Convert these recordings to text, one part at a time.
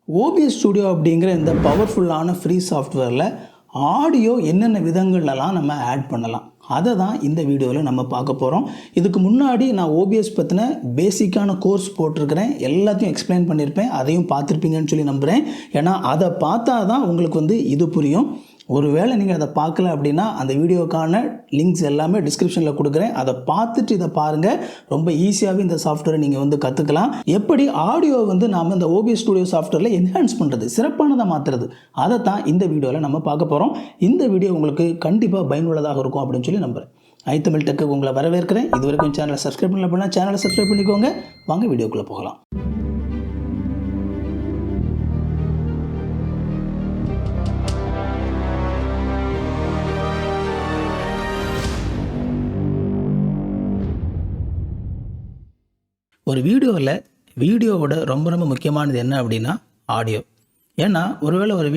OPS studio அப்படிங்கிற இந்த பவர்ஃபுல்லான ஃப்ரீ சாஃப்ட்வேரில் ஆடியோ என்னென்ன விதங்கள்லாம் நம்ம ஆட் பண்ணலாம் அதை தான் இந்த வீடியோவில் நம்ம பார்க்க போகிறோம். இதுக்கு முன்னாடி நான் ஓபிஎஸ் பற்றின பேசிக்கான கோர்ஸ் போட்டிருக்கிறேன், எல்லாத்தையும் எக்ஸ்பிளைன் பண்ணியிருப்பேன், அதையும் பார்த்துருப்பீங்கன்னு சொல்லி நம்புகிறேன். ஏன்னா அதை பார்த்தா தான் உங்களுக்கு இது புரியும். ஒருவேளை நீங்கள் அதை பார்க்கல அப்படின்னா அந்த வீடியோக்கான லிங்க்ஸ் எல்லாமே டிஸ்கிரிப்ஷனில் கொடுக்குறேன், அதை பார்த்துட்டு இதை பாருங்கள். ரொம்ப ஈஸியாகவே இந்த சாஃப்ட்வேரை நீங்கள் கற்றுக்கலாம். எப்படி ஆடியோ நாம் இந்த ஓபிஎஸ் ஸ்டுடியோ சாஃப்ட்வேரில் என்ஹான்ஸ் பண்ணுறது, சிறப்பானதாக மாற்றுறது, அதை தான் இந்த வீடியோவில் நம்ம பார்க்க போகிறோம். இந்த வீடியோ உங்களுக்கு கண்டிப்பாக பயனுள்ளதாக இருக்கும் அப்படின்னு சொல்லி நம்புகிறேன். ஐத்தமிழ் டெக்கு உங்களை வரவேற்கிறேன். இது வரைக்கும் சேனலை சப்ஸ்கிரைப் பண்ணல அப்படின்னா சேனலை சப்ஸ்கிரைப் பண்ணிக்கோங்க. வாங்க வீடியோக்குள்ளே போகலாம். ஒரு வீடியோவோட ரொம்ப முக்கியமானது என்ன அப்படின்னா ஆடியோ. ஏன்னா ஒருவேளை ஒரு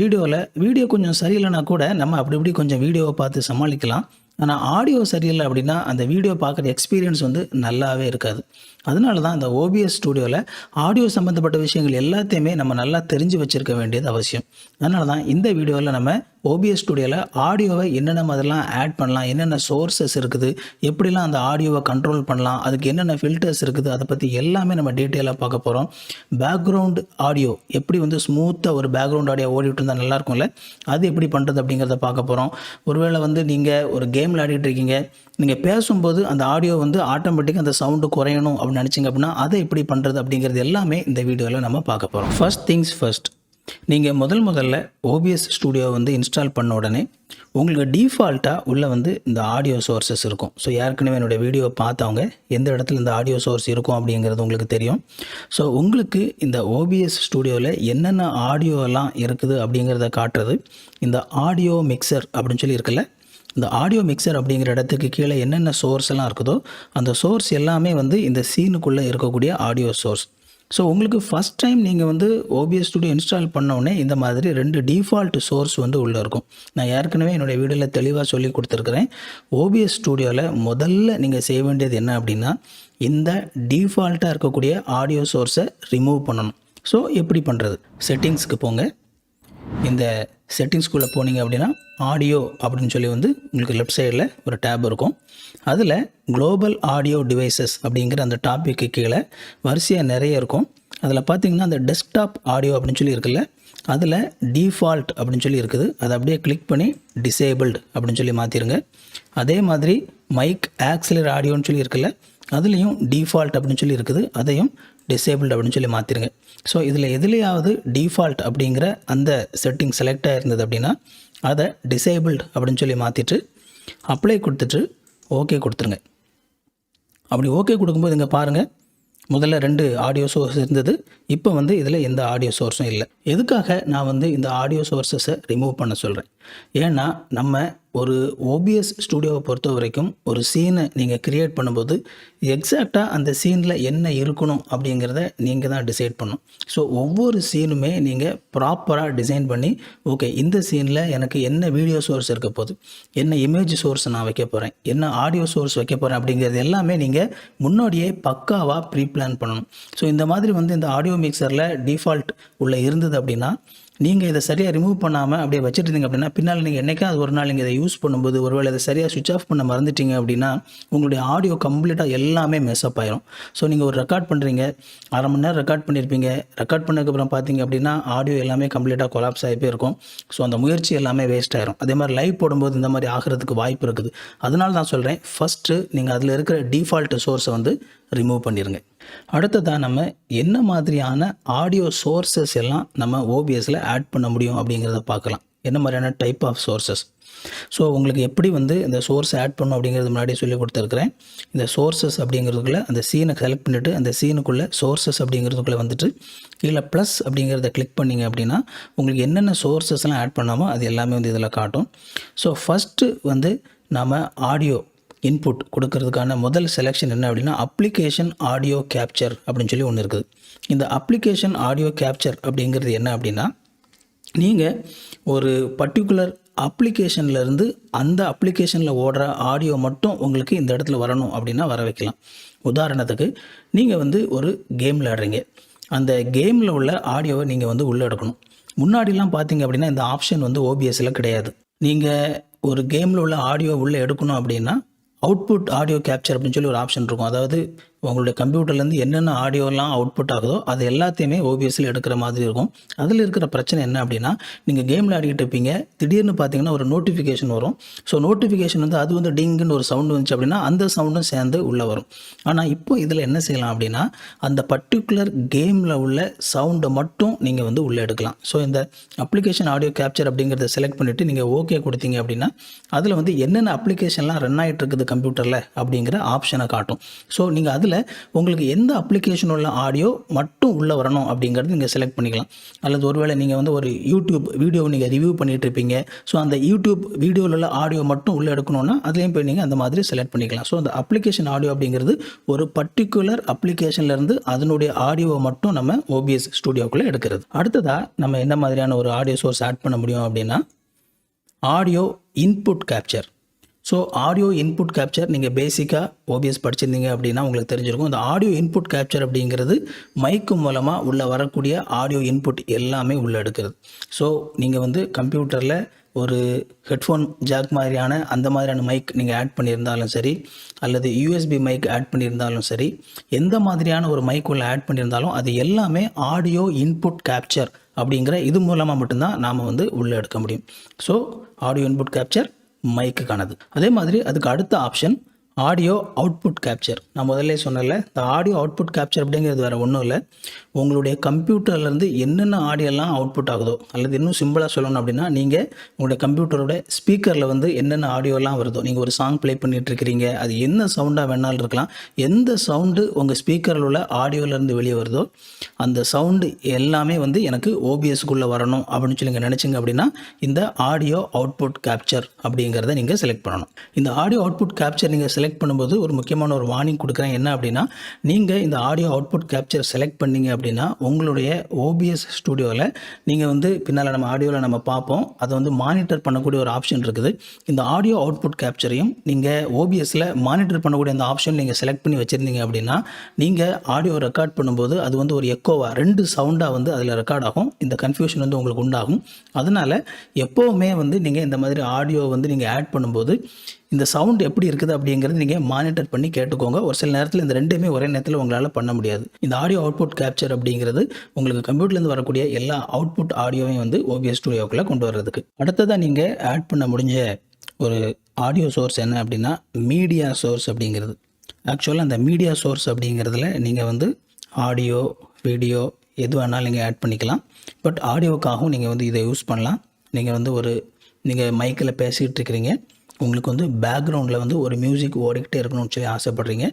வீடியோ கொஞ்சம் சரியில்லைனா கூட நம்ம அப்படி இப்படி கொஞ்சம் வீடியோவை பார்த்து சமாளிக்கலாம். ஆனால் ஆடியோ சரியில்லை அப்படின்னா அந்த வீடியோ பார்க்குற எக்ஸ்பீரியன்ஸ் நல்லாவே இருக்காது. அதனால தான் இந்த ஓபிஎஸ் ஸ்டுடியோவில் ஆடியோ சம்மந்தப்பட்ட விஷயங்கள் எல்லாத்தையுமே நம்ம நல்லா தெரிஞ்சு வச்சுருக்க வேண்டியது அவசியம். அதனால தான் இந்த வீடியோவில் நம்ம ஓபிஎஸ் ஸ்டுடியோவில் ஆடியோவை என்னென்ன மாதிரிலாம் ஆட் பண்ணலாம், என்னென்ன சோர்ஸஸ் இருக்குது, எப்படிலாம் அந்த ஆடியோவை கண்ட்ரோல் பண்ணலாம், அதுக்கு என்னென்ன ஃபில்டர்ஸ் இருக்குது, அதை பற்றி எல்லாமே நம்ம டீட்டெயிலாக பார்க்க போகிறோம். பேக்ரவுண்ட் ஆடியோ எப்படி ஸ்மூத்தாக ஒரு பேக்ரவுண்ட் ஆடியோ ஓடிட்டு இருந்தால் நல்லாயிருக்கும்ல, அது எப்படி பண்ணுறது அப்படிங்கிறத பார்க்க போகிறோம். ஒருவேளை நீங்கள் ஒரு கேமில் ஆடிட்டு இருக்கீங்க, நீங்கள் பேசும்போது அந்த ஆடியோ ஆட்டோமேட்டிக்காக அந்த சவுண்டு குறையணும் அப்படின்னு நினச்சிங்க அப்படின்னா அதை எப்படி பண்ணுறது அப்படிங்கிறது எல்லாமே இந்த வீடியோவில் நம்ம பார்க்க போகிறோம். ஃபர்ஸ்ட் திங்ஸ் ஃபர்ஸ்ட், நீங்கள் முதல்ல ஓபிஎஸ் ஸ்டுடியோ இன்ஸ்டால் பண்ண உடனே உங்களுக்கு டிஃபால்ட்டாக உள்ள இந்த ஆடியோ சோர்ஸஸ் இருக்கும். ஸோ ஏற்கனவே என்னுடைய வீடியோ பார்த்தவங்க எந்த இடத்துல இந்த ஆடியோ சோர்ஸ் இருக்கும் அப்படிங்கிறது உங்களுக்கு தெரியும். ஸோ உங்களுக்கு இந்த ஓபிஎஸ் ஸ்டுடியோவில் என்னென்ன ஆடியோலாம் இருக்குது அப்படிங்கிறத காட்டுறது இந்த ஆடியோ மிக்சர் அப்படின்னு சொல்லி இருக்குல்ல, இந்த ஆடியோ மிக்சர் அப்படிங்கிற இடத்துக்கு கீழே என்னென்ன சோர்ஸ் எல்லாம் இருக்குதோ அந்த சோர்ஸ் எல்லாமே இந்த சீனுக்குள்ளே இருக்கக்கூடிய ஆடியோ சோர்ஸ். ஸோ உங்களுக்கு ஃபஸ்ட் டைம் நீங்கள் ஓபிஎஸ் ஸ்டுடியோ இன்ஸ்டால் பண்ணோடனே இந்த மாதிரி 2 டிஃபால்ட் சோர்ஸ் உள்ளே இருக்கும். நான் ஏற்கனவே என்னுடைய வீடியோவில் தெளிவாக சொல்லி கொடுத்துருக்குறேன். ஓபிஎஸ் ஸ்டுடியோவில் முதல்ல நீங்கள் செய்ய வேண்டியது என்ன அப்படின்னா இந்த டிஃபால்ட்டாக இருக்கக்கூடிய ஆடியோ சோர்ஸை ரிமூவ் பண்ணணும். ஸோ எப்படி பண்ணுறது, செட்டிங்ஸ்க்கு போங்க. இந்த செட்டிங்ஸ்குள்ளே போனீங்க அப்படின்னா ஆடியோ அப்படின்னு சொல்லி உங்களுக்கு லெஃப்ட் சைடில் ஒரு டேப் இருக்கும். அதில் குளோபல் ஆடியோ டிவைசஸ் அப்படிங்கிற அந்த டாப்பிக்கு கீழே வரிசையாக நிறைய இருக்கும். அதில் பார்த்தீங்கன்னா அந்த டெஸ்க்டாப் ஆடியோ அப்படின்னு சொல்லி இருக்குல்ல, அதில் டிஃபால்ட் அப்படின்னு சொல்லி இருக்குது. அதை அப்படியே கிளிக் பண்ணி டிசேபிள்டு அப்படின்னு சொல்லி மாற்றிடுங்க. அதே மாதிரி மைக் ஆக்சிலர் ஆடியோன்னு சொல்லி இருக்குல்ல, அதுலேயும் டிஃபால்ட் அப்படின்னு சொல்லி இருக்குது, அதையும் டிசேபிள்டு அப்படின்னு சொல்லி மாற்றிடுங்க. ஸோ இதில் எதுலையாவது டிஃபால்ட் அப்படிங்கிற அந்த செட்டிங் செலக்ட் ஆகிருந்தது அப்படின்னா அதை டிசேபிள்டு அப்படின்னு சொல்லி மாற்றிட்டு அப்ளை கொடுத்துட்டு ஓகே கொடுத்துருங்க. அப்படி ஓகே கொடுக்கும்போது இங்கே பாருங்கள், முதல்ல 2 ஆடியோ சோர்ஸ் இருந்தது, இப்போ இதில் எந்த ஆடியோ சோர்ஸும் இல்லை. எதுக்காக நான் இந்த ஆடியோ சோர்ஸஸை ரிமூவ் பண்ண சொல்கிறேன், ஏன்னா நம்ம ஒரு ஓபிஎஸ் ஸ்டுடியோவை பொறுத்த வரைக்கும் ஒரு சீனை நீங்கள் க்ரியேட் பண்ணும்போது எக்ஸாக்டாக அந்த சீனில் என்ன இருக்கணும் அப்படிங்கிறத நீங்கள் தான் டிசைட் பண்ணணும். ஸோ ஒவ்வொரு சீனுமே நீங்கள் ப்ராப்பராக டிசைன் பண்ணி ஓகே இந்த சீனில் எனக்கு என்ன வீடியோ சோர்ஸ் இருக்க போகுது, என்ன இமேஜ் சோர்ஸ் நான் வைக்க போகிறேன், என்ன ஆடியோ சோர்ஸ் வைக்க போகிறேன் அப்படிங்கிறது எல்லாமே நீங்கள் முன்னாடியே பக்காவாக ப்ரீ பிளான் பண்ணணும். ஸோ இந்த மாதிரி இந்த ஆடியோ மிக்சரில் டிஃபால்ட் உள்ளே இருந்தது அப்படின்னா நீங்கள் இதை சரியாக ரிமூவ் பண்ணாமல் அப்படியே வச்சுட்டு இருந்தீங்க அப்படின்னா பின்னால் நீங்கள் என்றைக்காவது ஒரு நாள் நீங்கள் இதை யூஸ் பண்ணும்போது ஒருவேளை இதை சரியாக சுவிட்ச் ஆஃப் பண்ண மறந்துட்டீங்க அப்படின்னா உங்களுடைய ஆடியோ கம்ப்ளீட்டாக எல்லாமே மெஸ்அப் ஆயிரும். ஸோ நீங்கள் ஒரு ரெக்கார்ட் பண்ணுறீங்க, அரை மணி நேரம் ரெக்கார்ட் பண்ணியிருப்பீங்க, ரெக்கார்ட் பண்ணதுக்கப்புறம் பார்த்தீங்க அப்படின்னா ஆடியோ எல்லாமே கம்ப்ளீட்டாக கொலாப்ஸ் ஆகி போயிருக்கும். ஸோ அந்த முயற்சி எல்லாமே வேஸ்ட் ஆயிரும். அதே மாதிரி லைவ் போடும்போது இந்த மாதிரி ஆகிறதுக்கு வாய்ப்பு இருக்குது. அதனால தான் சொல்கிறேன், ஃபஸ்ட்டு நீங்கள் அதில் இருக்கிற டிஃபால்ட் சோர்ஸை ரிமூவ் பண்ணிடுங்க. அடுத்ததாக நம்ம என்ன மாதிரியான ஆடியோ சோர்ஸஸ் எல்லாம் நம்ம ஓபிஎஸில் ஆட் பண்ண முடியும் அப்படிங்கிறத பார்க்கலாம். என்ன மாதிரியான டைப் ஆஃப் சோர்ஸஸ். ஸோ உங்களுக்கு எப்படி இந்த சோர்ஸ் ஆட் பண்ணும் அப்படிங்கிறது முன்னாடியே சொல்லி கொடுத்துருக்குறேன். இந்த சோர்ஸஸ் அப்படிங்கிறதுக்குள்ளே அந்த சீனை செலக்ட் பண்ணிவிட்டு அந்த சீனுக்குள்ளே சோர்ஸஸ் அப்படிங்கிறதுக்குள்ளே கீழே ப்ளஸ் அப்படிங்கிறத கிளிக் பண்ணிங்க அப்படின்னா உங்களுக்கு என்னென்ன சோர்ஸஸ்லாம் ஆட் பண்ணாமோ அது எல்லாமே இதில் காட்டும். ஸோ ஃபஸ்ட்டு நம்ம ஆடியோ இன்புட் கொடுக்கறதுக்கான முதல் செலெக்ஷன் என்ன அப்படின்னா அப்ளிகேஷன் ஆடியோ கேப்சர் அப்படின்னு சொல்லி ஒன்று இருக்குது. இந்த அப்ளிகேஷன் ஆடியோ கேப்சர் அப்படிங்கிறது என்ன அப்படின்னா நீங்கள் ஒரு பர்டிகுலர் அப்ளிகேஷன்லேருந்து அந்த அப்ளிகேஷனில் ஓடுற ஆடியோ மட்டும் உங்களுக்கு இந்த இடத்துல வரணும் அப்படின்னா வர வைக்கலாம். உதாரணத்துக்கு நீங்கள் ஒரு கேம் விளையாடுறீங்க, அந்த கேமில் உள்ள ஆடியோவை நீங்கள் வந்து உள்ளே எடுக்கணும். முன்னாடிலாம் பார்த்தீங்க அப்படின்னா இந்த ஆப்ஷன் வந்து ஓபிஎஸ்ஸில் கிடையாது. நீங்கள் ஒரு கேமில் உள்ள ஆடியோ உள்ளே எடுக்கணும் அப்படின்னா அவுட்புட் ஆடியோ கேப்சர் அப்படின்னு சொல்லி ஒரு ஆப்ஷன் இருக்கும். அதாவது உங்களுடைய கம்ப்யூட்டர்லேருந்து என்னென்ன ஆடியோலாம் அவுட்புட் ஆகுதோ அது எல்லாத்தையுமே ஓபிஎஸ்ஸில் எடுக்கிற மாதிரி இருக்கும். அதில் இருக்கிற பிரச்சனை என்ன அப்படின்னா, நீங்கள் கேமில் ஆடிக்கிட்டு இருப்பீங்க, திடீர்னு பார்த்தீங்கன்னா ஒரு நோட்டிஃபிகேஷன் வரும். ஸோ நோட்டிஃபிகேஷன் வந்து அது வந்து டிங்குன்னு ஒரு சவுண்டு வந்துச்சு அப்படின்னா அந்த சவுண்டும் சேர்ந்து உள்ளே வரும். ஆனால் இப்போ இதில் என்ன செய்யலாம் அப்படின்னா, அந்த பர்டிகுலர் கேமில் உள்ள சவுண்டை மட்டும் நீங்கள் வந்து உள்ளே எடுக்கலாம். ஸோ இந்த அப்ளிகேஷன் ஆடியோ கேப்சர் அப்படிங்கிறத செலக்ட் பண்ணிவிட்டு நீங்கள் ஓகே கொடுத்தீங்க அப்படின்னா அதில் வந்து என்னென்ன அப்ளிகேஷன்லாம் ரன் ஆகிட்டு இருக்குது கம்ப்யூட்டரில் அப்படிங்கிற ஆப்ஷனை காட்டும். ஸோ நீங்கள் அதில் உங்களுக்கு எந்த அப்ளிகேஷன் உள்ள ஆடியோ மட்டும் உள்ளே வரணும் அப்படிங்கிறது நீங்கள் செலக்ட் பண்ணிக்கலாம். அல்லது ஒருவேளை நீங்கள் வந்து ஒரு யூடியூப் வீடியோவை நீங்கள் ரிவ்யூ பண்ணிகிட்டு இருப்பீங்க, ஸோ அந்த யூடியூப் வீடியோவில் உள்ள ஆடியோ மட்டும் உள்ளே எடுக்கணும்னா அதுலேயும் போய் நீங்கள் அந்த மாதிரி செலக்ட் பண்ணிக்கலாம். ஸோ அந்த அப்ளிகேஷன் ஆடியோ அப்படிங்கிறது ஒரு பர்டிகுலர் அப்ளிகேஷன்லேருந்து அதனுடைய ஆடியோவை மட்டும் நம்ம ஓபிஎஸ் ஸ்டுடியோக்குள்ளே எடுக்கிறது. அடுத்ததாக நம்ம என்ன மாதிரியான ஒரு ஆடியோ சோர்ஸ் ஆட் பண்ண முடியும் அப்படின்னா audio input capture. So audio input capture நீங்கள் பேசிக்காக ஓபிஎஸ் படிச்சிருந்தீங்க அப்படின்னா உங்களுக்கு தெரிஞ்சிருக்கும். இந்த ஆடியோ இன்புட் கேப்சர் அப்படிங்கிறது மைக்கு மூலமாக உள்ளே வரக்கூடிய ஆடியோ இன்புட் எல்லாமே உள்ளே எடுக்கிறது. ஸோ நீங்கள் வந்து கம்ப்யூட்டரில் ஒரு ஹெட்ஃபோன் ஜாக் மாதிரியான அந்த மாதிரியான மைக் நீங்கள் ஆட் பண்ணியிருந்தாலும் சரி, அல்லது யூஎஸ்பி மைக் ஆட் பண்ணியிருந்தாலும் சரி, எந்த மாதிரியான ஒரு மைக் உள்ள ஆட் பண்ணியிருந்தாலும் அது எல்லாமே ஆடியோ இன்புட் கேப்சர் அப்படிங்கிற இது மூலமாக மட்டும்தான் நாம் வந்து உள்ளே எடுக்க முடியும். ஸோ ஆடியோ இன்புட் கேப்சர் மைக்குக்கானது. அதே மாதிரி அதுக்கு அடுத்த ஆப்ஷன் ஆடியோ அவுட்புட் கேப்சர். நான் முதல்ல சொன்னல, இந்த ஆடியோ அவுட்புட் கேப்சர் அப்படிங்கிறது வேறு ஒன்றும் இல்லை, உங்களுடைய கம்ப்யூட்டர்லேருந்து என்னென்ன ஆடியோலாம் அவுட்புட் ஆகுதோ, அல்லது இன்னும் சிம்பிளாக சொல்லணும் அப்படின்னா நீங்கள் உங்களுடைய கம்ப்யூட்டரோட ஸ்பீக்கரில் வந்து என்னென்ன ஆடியோலாம் வருதோ, நீங்கள் ஒரு சாங் ப்ளே பண்ணிகிட்ருக்கிறீங்க, அது என்ன சவுண்டாக வேணாலும் இருக்கலாம், எந்த சவுண்டு உங்கள் ஸ்பீக்கரில் உள்ள ஆடியோலேருந்து வெளியே வருதோ அந்த சவுண்டு எல்லாமே வந்து எனக்கு ஓபிஎஸ்க்குள்ளே வரணும் அப்படின்னு சொல்லி நீங்கள் நினச்சிங்க அப்படின்னா இந்த ஆடியோ அவுட்புட் கேப்சர் அப்படிங்கிறத நீங்கள் செலக்ட் பண்ணணும். இந்த ஆடியோ அவுட்புட் கேப்சர் நீங்கள் செலக்ட் பண்ணும்போது ஒரு முக்கியமான ஒரு வார்னிங் கொடுக்குறேன். என்ன அப்படின்னா, நீங்கள் இந்த ஆடியோ அவுட்புட் கேப்சர் செலக்ட் பண்ணீங்க அப்படின்னா உங்களுடைய ஓபிஎஸ் ஸ்டுடியோவில் நீங்கள் வந்து பின்னால் நம்ம ஆடியோவில் நம்ம பார்ப்போம், அதை வந்து மானிட்டர் பண்ணக்கூடிய ஒரு ஆப்ஷன் இருக்குது. இந்த ஆடியோ அவுட்புட் கேப்சரையும் நீங்கள் ஓபிஎஸ்ஸில் மானிட்டர் பண்ணக்கூடிய அந்த ஆப்ஷன் நீங்கள் செலக்ட் பண்ணி வச்சுருந்தீங்க அப்படின்னா நீங்கள் ஆடியோ ரெக்கார்ட் பண்ணும்போது அது வந்து ஒரு எக்கோவாக 2 சவுண்டாக வந்து அதில் ரெக்கார்ட் ஆகும். இந்த கன்ஃபியூஷன் வந்து உங்களுக்கு உண்டாகும். அதனால் எப்போவுமே வந்து நீங்கள் இந்த மாதிரி ஆடியோ வந்து நீங்கள் ஆட் பண்ணும்போது இந்த சவுண்ட் எப்படி இருக்குது அப்படிங்கிறது நீங்கள் மானிட்டர் பண்ணி கேட்டுக்கோங்க. ஒரு சில நேரத்தில் இந்த ரெண்டுமே ஒரே நேரத்தில் உங்களால் பண்ண முடியாது. இந்த ஆடியோ அவுட்புட் கேப்சர் அப்படிங்கிறது உங்களுக்கு கம்ப்யூட்டர்லேருந்து வரக்கூடிய எல்லா அவுட்புட் ஆடியோவையும் வந்து ஓபிஎஸ் ஸ்டுடியோக்குள்ளே கொண்டு வர்றதுக்கு. அடுத்ததாக நீங்கள் ஆட் பண்ண முடிஞ்ச ஒரு ஆடியோ சோர்ஸ் என்ன அப்படின்னா மீடியா சோர்ஸ் அப்படிங்கிறது. ஆக்சுவலாக அந்த மீடியா சோர்ஸ் அப்படிங்கிறதுல நீங்கள் வந்து ஆடியோ, வீடியோ எது வேணாலும் நீங்கள் ஆட் பண்ணிக்கலாம். பட் ஆடியோவுக்காகவும் நீங்கள் வந்து இதை யூஸ் பண்ணலாம். நீங்கள் மைக்கில் பேசிகிட்டு இருக்கிறீங்க, உங்களுக்கு வந்து பேக்ரவுண்டில் வந்து ஒரு மியூசிக் ஓடிக்கிட்டே இருக்கணும்னு சொல்லி ஆசைப்பட்றீங்க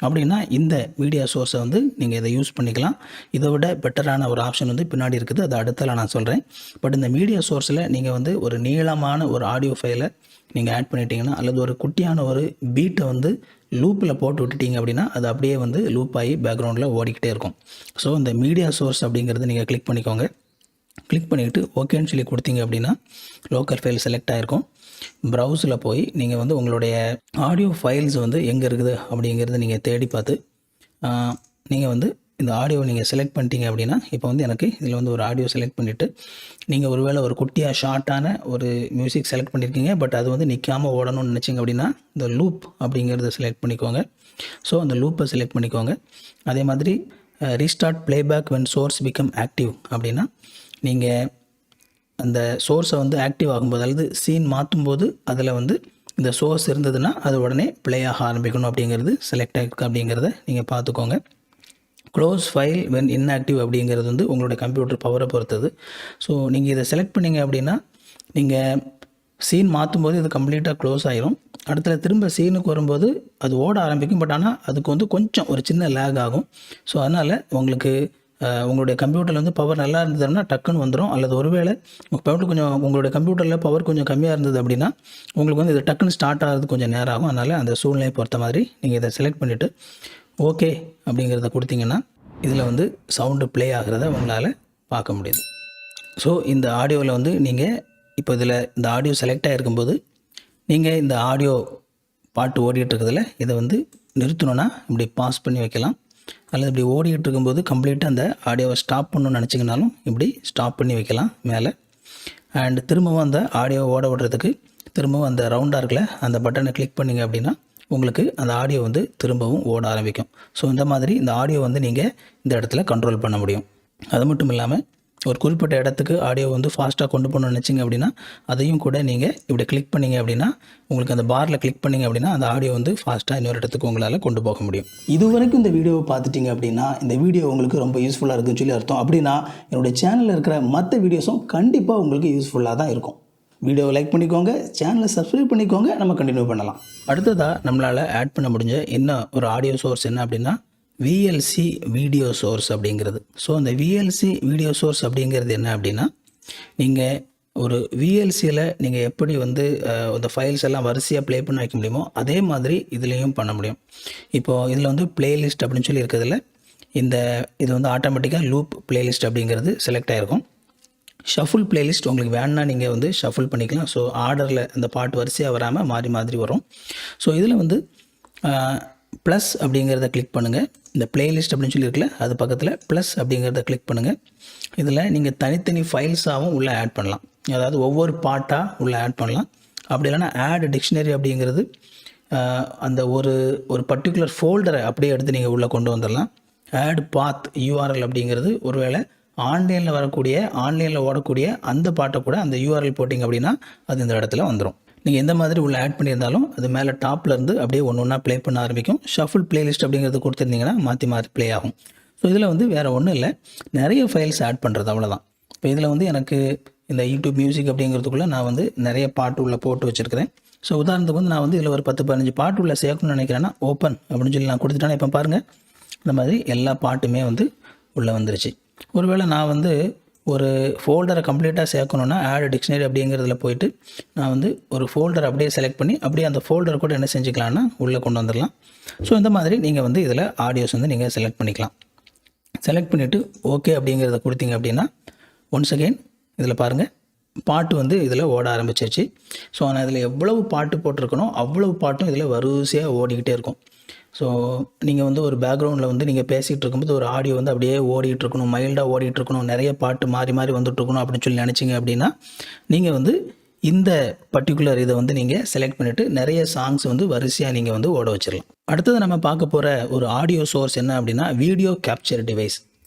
அப்படின்னா இந்த மீடியா சோர்ஸை வந்து நீங்கள் இதை யூஸ் பண்ணிக்கலாம். இதை விட பெட்டரான ஒரு ஆப்ஷன் வந்து பின்னாடி இருக்குது, அது அடுத்தல நான் சொல்கிறேன். பட் இந்த மீடியா சோர்ஸில் நீங்கள் வந்து ஒரு நீளமான ஒரு ஆடியோ ஃபைலை நீங்கள் ஆட் பண்ணிட்டீங்கன்னா, அல்லது ஒரு குட்டியான ஒரு பீட்டை வந்து லூப்பில் போட்டு விட்டுட்டீங்க அப்படின்னா அது அப்படியே வந்து லூப் ஆகி பேக்ரவுண்டில் ஓடிக்கிட்டே இருக்கும். ஸோ இந்த மீடியா சோர்ஸ் அப்படிங்கிறது நீங்கள் கிளிக் பண்ணிக்கோங்க. கிளிக் பண்ணிவிட்டு ஓகேன்னு சொல்லி கொடுத்தீங்க அப்படின்னா லோக்கல் ஃபைல் செலக்ட் ஆகிருக்கும். ப்ரௌஸில் போய் நீங்கள் வந்து உங்களுடைய ஆடியோ ஃபைல்ஸ் வந்து எங்கே இருக்குது அப்படிங்கிறத நீங்கள் தேடி பார்த்து நீங்கள் வந்து இந்த ஆடியோவை நீங்கள் செலக்ட் பண்ணிட்டீங்க அப்படின்னா இப்போ வந்து எனக்கு இதில் வந்து ஒரு ஆடியோ செலக்ட் பண்ணிவிட்டு நீங்கள் ஒருவேளை ஒரு குட்டியாக ஷார்ட்டான ஒரு மியூசிக் செலக்ட் பண்ணியிருக்கீங்க, பட் அது வந்து நிற்காமல் ஓடணும்னு நினச்சிங்க அப்படின்னா இந்த லூப் அப்படிங்கிறத செலக்ட் பண்ணிக்கோங்க. ஸோ அந்த லூப்பை செலக்ட் பண்ணிக்கோங்க. அதே மாதிரி restart playback when source become active அப்படின்னா நீங்கள் அந்த சோர்ஸை வந்து ஆக்டிவ் ஆகும்போது அல்லது சீன் மாற்றும்போது அதில் வந்து இந்த சோர்ஸ் இருந்ததுன்னா அது உடனே ப்ளே ஆக ஆரம்பிக்கணும் அப்படிங்கிறது செலக்ட் ஆகிருக்கு அப்படிங்கிறத நீங்கள் பார்த்துக்கோங்க. க்ளோஸ் ஃபைல் வென் இன்ஆக்டிவ் அப்படிங்கிறது வந்து உங்களோட கம்ப்யூட்டர் பவரை பொறுத்தது. ஸோ நீங்கள் இதை செலக்ட் பண்ணிங்க அப்படின்னா நீங்கள் சீன் மாற்றும்போது இது கம்ப்ளீட்டாக க்ளோஸ் ஆகிரும். அடுத்த திரும்ப சீனுக்கு வரும்போது அது ஓட ஆரம்பிக்கும். பட் ஆனால் அதுக்கு வந்து கொஞ்சம் ஒரு சின்ன லேக் ஆகும். ஸோ அதனால் உங்களுக்கு உங்களுடைய கம்ப்யூட்டரில் வந்து பவர் நல்லா இருந்ததுன்னா டக்குன்னு வந்துடும். அல்லது ஒருவேளை உங்களுடைய கம்ப்யூட்டரில் பவர் கொஞ்சம் கம்மியாக இருந்தது அப்படின்னா உங்களுக்கு வந்து இது டக்குன்னு ஸ்டார்ட் ஆகிறது கொஞ்சம் நேரம் ஆகும். அதனால் அந்த சூழ்நிலையை பொறுத்த மாதிரி நீங்கள் இதை செலக்ட் பண்ணிவிட்டு ஓகே அப்படிங்கிறத கொடுத்தீங்கன்னா இதில் வந்து சவுண்டு ப்ளே ஆகிறத உங்களால் பார்க்க முடியுது. ஸோ இந்த ஆடியோவில் வந்து நீங்கள் இப்போ இதில் இந்த ஆடியோ செலக்ட் ஆகிருக்கும்போது நீங்கள் இந்த ஆடியோ பாட்டு ஓடிட்டுருக்கிறதுல இதை வந்து நிறுத்தணுன்னா இப்படி பாஸ் பண்ணி வைக்கலாம். அல்லது இப்படி ஓடிக்கிட்டு இருக்கும்போது கம்ப்ளீட்டாக அந்த ஆடியோவை ஸ்டாப் பண்ணணும்னு நினச்சிங்கனாலும் இப்படி ஸ்டாப் பண்ணி வைக்கலாம் மேலே. அண்ட் திரும்பவும் அந்த ஆடியோவை ஓட விடுறதுக்கு திரும்பவும் அந்த ரவுண்டாக இருக்குல்ல அந்த பட்டனை கிளிக் பண்ணிங்க அப்படின்னா உங்களுக்கு அந்த ஆடியோ வந்து திரும்பவும் ஓட ஆரம்பிக்கும். ஸோ இந்த மாதிரி இந்த ஆடியோ வந்து நீங்கள் இந்த இடத்துல கண்ட்ரோல் பண்ண முடியும். அது மட்டும் இல்லாமல் ஒரு குறிப்பிட்ட இடத்துக்கு ஆடியோ வந்து ஃபாஸ்ட்டாக கொண்டு போகணும்னு நினச்சிங்க அப்படின்னா அதையும் கூட நீங்கள் இப்படி கிளிக் பண்ணிங்க அப்படின்னா உங்களுக்கு அந்த பாரில் கிளிக் பண்ணிங்க அப்படின்னா அந்த ஆடியோ வந்து ஃபாஸ்ட்டாக இன்னொரு இடத்துக்கு உங்களால் கொண்டு போக முடியும். இது வரைக்கும் இந்த வீடியோவை பார்த்துட்டிங்க அப்படின்னா இந்த வீடியோ உங்களுக்கு ரொம்ப யூஸ்ஃபுல்லாக இருக்குன்னு சொல்லி அர்த்தம். அப்படின்னா என்னுடைய சேனலில் இருக்கிற மற்ற வீடியோஸும் கண்டிப்பாக உங்களுக்கு யூஸ்ஃபுல்லாக தான் இருக்கும். வீடியோவை லைக் பண்ணிக்கோங்க, சேனலை சப்ஸ்கிரைப் பண்ணிக்கோங்க, நம்ம கண்டினியூ பண்ணலாம். அடுத்ததாக நம்மளால் ஆட் பண்ண முடிஞ்ச இன்னும் ஒரு ஆடியோ சோர்ஸ் என்ன அப்படின்னா VLC வீடியோ சோர்ஸ் அப்படிங்கிறது. ஸோ அந்த VLC வீடியோ சோர்ஸ் அப்படிங்கிறது என்ன அப்படின்னா நீங்கள் ஒரு VLCயில் நீங்கள் எப்படி வந்து இந்த ஃபைல்ஸ் எல்லாம் வரிசையாக ப்ளே பண்ண வைக்க முடியுமோ அதே மாதிரி இதுலேயும் பண்ண முடியும். இப்போது இதில் வந்து பிளேலிஸ்ட் அப்படின்னு சொல்லி இருக்கிறதுல இது வந்து ஆட்டோமேட்டிக்காக லூப் பிளேலிஸ்ட் அப்படிங்கிறது செலக்ட் ஆகிருக்கும். ஷஃபுல் பிளேலிஸ்ட் உங்களுக்கு வேணுன்னா நீங்கள் வந்து ஷஃபுல் பண்ணிக்கலாம். ஸோ ஆர்டரில் அந்த பாட்டு வரிசையாக வராமல் மாறி மாதிரி வரும். ஸோ இதில் வந்து ப்ளஸ் அப்படிங்கிறத கிளிக் பண்ணுங்கள். இந்த பிளேலிஸ்ட் அப்படின்னு சொல்லி இருக்குல்ல அது பக்கத்தில் ப்ளஸ் அப்படிங்கிறத கிளிக் பண்ணுங்கள். இதில் நீங்கள் தனித்தனி ஃபைல்ஸாகவும் உள்ளே ஆட் பண்ணலாம். அதாவது ஒவ்வொரு பாட்டாக உள்ளே ஆட் பண்ணலாம். அப்படி இல்லைனா ஆட் டிக்ஷனரி அப்படிங்கிறது அந்த ஒரு பர்டிகுலர் ஃபோல்டரை அப்படியே எடுத்து நீங்கள் உள்ளே கொண்டு வந்துடலாம். ஆட் பாத் URL அப்படிங்கிறது ஒருவேளை ஆன்லைனில் ஓடக்கூடிய அந்த பாட்டை கூட அந்த URL போட்டிங்க அப்படின்னா அது இந்த இடத்துல வந்துடும். நீங்கள் எந்த மாதிரி உள்ள ஆட் பண்ணியிருந்தாலும் அது மேலே டாப்லேருந்து அப்படியே ஒன்று ஒன்றா ப்ளே பண்ண ஆரம்பிக்கும். ஷஃபுல் பிளேலிஸ்ட் அப்படிங்கிறது கொடுத்துருந்தீங்கன்னா மாற்றி ப்ளே ஆகும். ஸோ இதில் வந்து வேறு ஒன்றும் இல்லை, நிறைய ஃபைல்ஸ் ஆட் பண்ணுறது அவ்வளோதான். இப்போ இதில் வந்து எனக்கு இந்த யூடியூப் மியூசிக் அப்படிங்கிறதுக்குள்ளே நான் வந்து நிறைய பாட்டு உள்ள போட்டு வச்சுருக்கிறேன். ஸோ உதாரணத்துக்கு வந்து நான் வந்து இதில் ஒரு 10-15 பாட்டு உள்ள சேர்க்கணும்னு நினைக்கிறேன்னா ஓப்பன் அப்படின்னு சொல்லி நான் கொடுத்துட்டேன்னா இப்போ பாருங்கள் இந்த மாதிரி எல்லா பாட்டுமே வந்து உள்ளே வந்துருச்சு. ஒருவேளை நான் வந்து ஒரு ஃபோல்டரை கம்ப்ளீட்டாக சேர்க்கணுன்னா ஆட் டிக்ஷனரி அப்படிங்கிறதுல போயிட்டு நான் வந்து ஒரு ஃபோல்டர் அப்படியே செலக்ட் பண்ணி அப்படியே அந்த ஃபோல்டரை கூட என்ன செஞ்சுக்கலான்னா உள்ளே கொண்டு வந்துடலாம். ஸோ இந்த மாதிரி நீங்கள் வந்து இதில் ஆடியோஸ் வந்து நீங்கள் செலக்ட் பண்ணிக்கலாம். செலக்ட் பண்ணிவிட்டு ஓகே அப்படிங்கிறத கொடுத்தீங்க அப்படின்னா ஒன்ஸ் அகெயின் இதில் பாருங்கள் பாட்டு வந்து இதில் ஓட ஆரம்பிச்சிருச்சு. ஸோ நான் இதில் எவ்வளவு பாட்டு போட்டிருக்கணும் அவ்வளவு பாட்டும் இதில் வரிசையாக ஓடிக்கிட்டே இருக்கும். ஸோ நீங்கள் வந்து ஒரு பேக்ரவுண்டில் வந்து நீங்கள் பேசிகிட்டு இருக்கும்போது ஒரு ஆடியோ வந்து அப்படியே ஓடிட்டு இருக்கணும், மைல்டாக ஓடிட்டு இருக்கணும், நிறைய பாட்டு மாறி வந்துட்டுருக்கணும் அப்படின்னு சொல்லி நினச்சிங்க அப்படின்னா நீங்கள் வந்து இந்த பர்டிகுலர் இதை வந்து நீங்கள் செலக்ட் பண்ணிவிட்டு நிறைய சாங்ஸ் வந்து வரிசையாக நீங்கள் வந்து ஓட வச்சிடலாம். அடுத்தது நம்ம பார்க்க போகிற ஒரு ஆடியோ சோர்ஸ் என்ன அப்படின்னா video capture device.